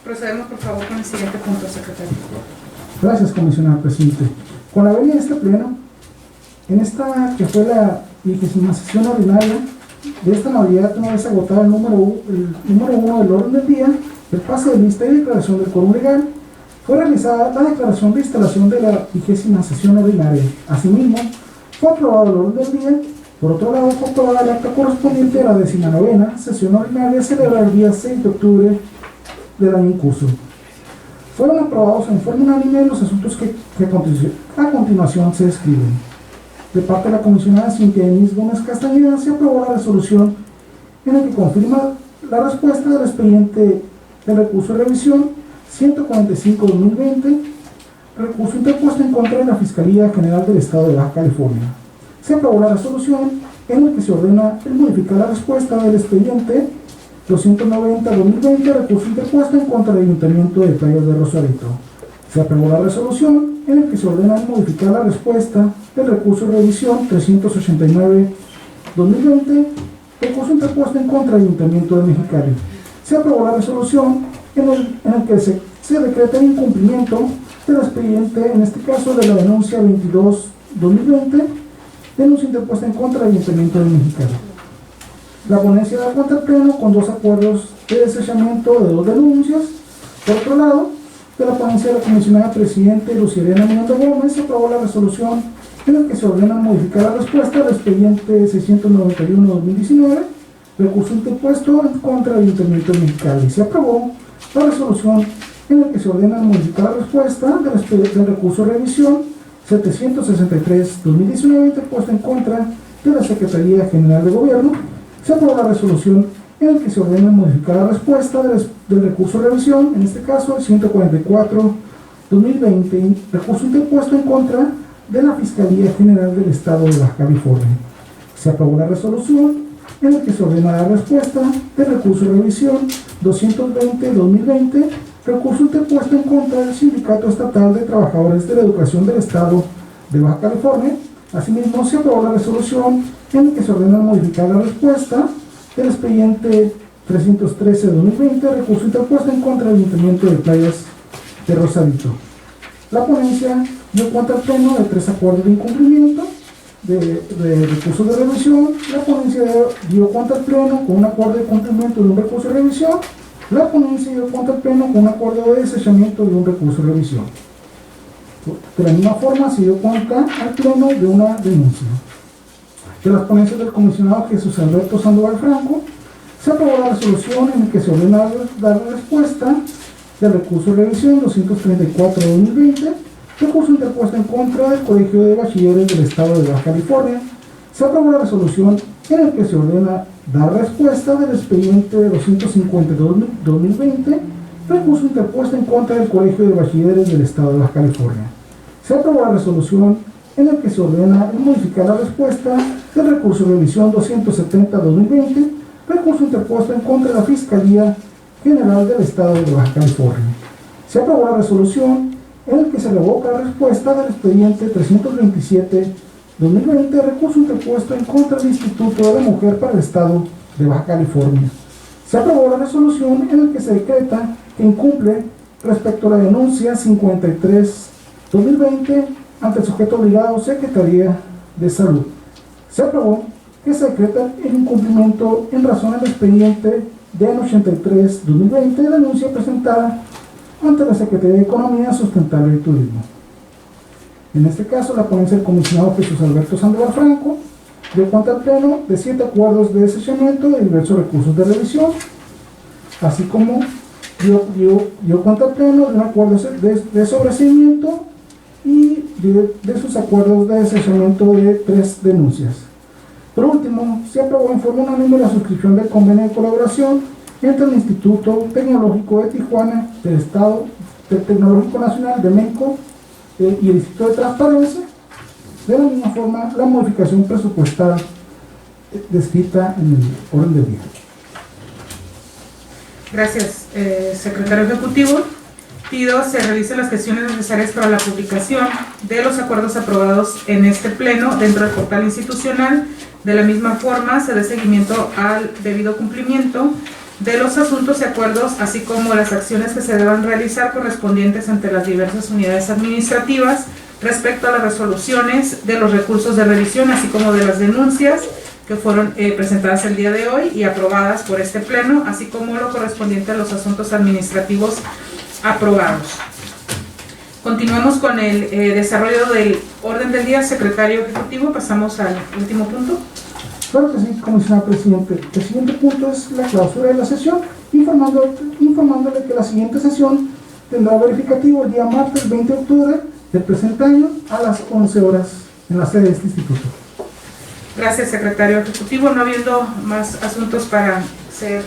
Procedemos, por favor, con el siguiente punto, secretario. Gracias, comisionado presidente. Con la venida de este pleno, en esta que fue la 20ª sesión ordinaria, de esta modalidad, una vez agotado el número 1 del orden del día, el pase de lista y declaración del quórum legal, fue realizada la declaración de instalación de la 20ª sesión ordinaria. Asimismo, fue aprobado el orden del día. Por otro lado, fue aprobada el acta correspondiente a la 19ª sesión ordinaria celebrada el día 6 de octubre del año en curso. Fueron aprobados en forma unánime los asuntos que a continuación se describen. De parte de la comisionada Cintia Denise Gómez Castañeda, se aprobó la resolución en la que confirma la respuesta del expediente de recurso de revisión 145-2020, recurso interpuesto en contra de la Fiscalía General del Estado de Baja California. Se aprobó la resolución en la que se ordena el modificar la respuesta del expediente 290-2020, recurso interpuesto en contra del Ayuntamiento de Playas de Rosarito. Se aprobó la resolución en la que se ordena modificar la respuesta del recurso de revisión 389-2020, recurso interpuesto en contra del Ayuntamiento de Mexicali. Se aprobó la resolución en el que se decreta el incumplimiento del expediente, en este caso de la denuncia 22-2020, denuncia interpuesta en contra del Ayuntamiento de Mexicali. La ponencia da cuenta al pleno con 2 acuerdos de desechamiento de 2 denuncias. Por otro lado, de la ponencia de la comisionada presidente Lucía Ariana Miranda Gómez, se aprobó la resolución en la que se ordena modificar la respuesta del expediente 691-2019, recurso interpuesto en contra del Ayuntamiento de Mexicali. Se aprobó la resolución en la que se ordena modificar la respuesta del recurso de revisión 763-2019, interpuesto en contra de la Secretaría General de Gobierno. Se aprobó la resolución en la que se ordena modificar la respuesta del recurso de revisión, en este caso el 144-2020, recurso interpuesto en contra de la Fiscalía General del Estado de Baja California. Se aprobó la resolución en la que se ordena la respuesta del recurso de revisión 220-2020, recurso interpuesto en contra del Sindicato Estatal de Trabajadores de la Educación del Estado de Baja California. Asimismo, se aprobó la resolución en la que se ordena modificar la respuesta del expediente 313-2020, recurso interpuesto en contra del Ayuntamiento de Playas de Rosarito. La ponencia dio cuenta al pleno de 3 acuerdos de incumplimiento de recursos de revisión. La ponencia dio cuenta al pleno con un acuerdo de cumplimiento de un recurso de revisión. La ponencia dio cuenta al pleno con un acuerdo de desechamiento de un recurso de revisión. De la misma forma, se dio cuenta al pleno de una denuncia. De las ponencias del comisionado Jesús Alberto Sandoval Franco, se aprobó la resolución en la que se ordena dar respuesta del recurso de revisión 234-2020, recurso interpuesto en contra del Colegio de Bachilleres del Estado de Baja California. Se aprobó la resolución en la que se ordena dar respuesta del expediente 252-2020, recurso interpuesto en contra del Colegio de Bachilleres del Estado de Baja California. Se aprobó la resolución en la que se ordena modificar la respuesta del recurso de revisión 270-2020, recurso interpuesto en contra de la Fiscalía General del Estado de Baja California. Se aprobó la resolución en la que se revoca la respuesta del expediente 327-2020, recurso interpuesto en contra del Instituto de la Mujer para el Estado de Baja California. Se aprobó la resolución en la que se decreta que incumple respecto a la denuncia 53-2020 ante el sujeto obligado Secretaría de Salud. Se aprobó que se decreta el incumplimiento en razón del expediente DEN 83-2020 de denuncia presentada ante la Secretaría de Economía Sustentable y Turismo. En este caso, la ponencia del comisionado Jesús Alberto Sandoval Franco dio cuenta al Pleno de 7 acuerdos de desechamiento de diversos recursos de revisión, así como dio cuenta al Pleno de un acuerdo de sobreseimiento y de sus acuerdos de desechamiento de 3 denuncias. Por último, se aprobó en forma unánime la suscripción del convenio de colaboración entre el Instituto Tecnológico de Tijuana, del Estado Tecnológico Nacional de México y el Instituto de Transparencia. De la misma forma, la modificación presupuestal descrita en el orden del día. Gracias, secretario ejecutivo. Pido se realicen las gestiones necesarias para la publicación de los acuerdos aprobados en este pleno dentro del portal institucional. De la misma forma, se dé seguimiento al debido cumplimiento de los asuntos y acuerdos, así como las acciones que se deban realizar correspondientes ante las diversas unidades administrativas respecto a las resoluciones de los recursos de revisión, así como de las denuncias que fueron presentadas el día de hoy y aprobadas por este pleno, así como lo correspondiente a los asuntos administrativos aprobados. Continuamos con el desarrollo del orden del día, secretario ejecutivo. Pasamos al último punto. Claro que sí, comisionado presidente. El siguiente punto es la clausura de la sesión, informándole que la siguiente sesión tendrá verificativo el día martes 20 de octubre del presente año a las 11 horas en la sede de este instituto. Gracias, secretario ejecutivo. No habiendo más asuntos para ser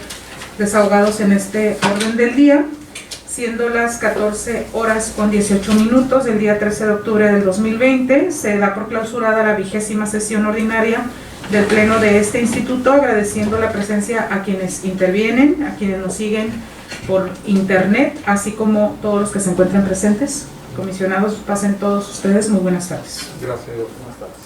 desahogados en este orden del día, siendo las 14 horas con 18 minutos del día 13 de octubre del 2020, se da por clausurada la 20ª sesión ordinaria del Pleno de este instituto, agradeciendo la presencia a quienes intervienen, a quienes nos siguen por internet, así como todos los que se encuentran presentes. Comisionados, pasen todos ustedes. Muy buenas tardes. Gracias, buenas tardes.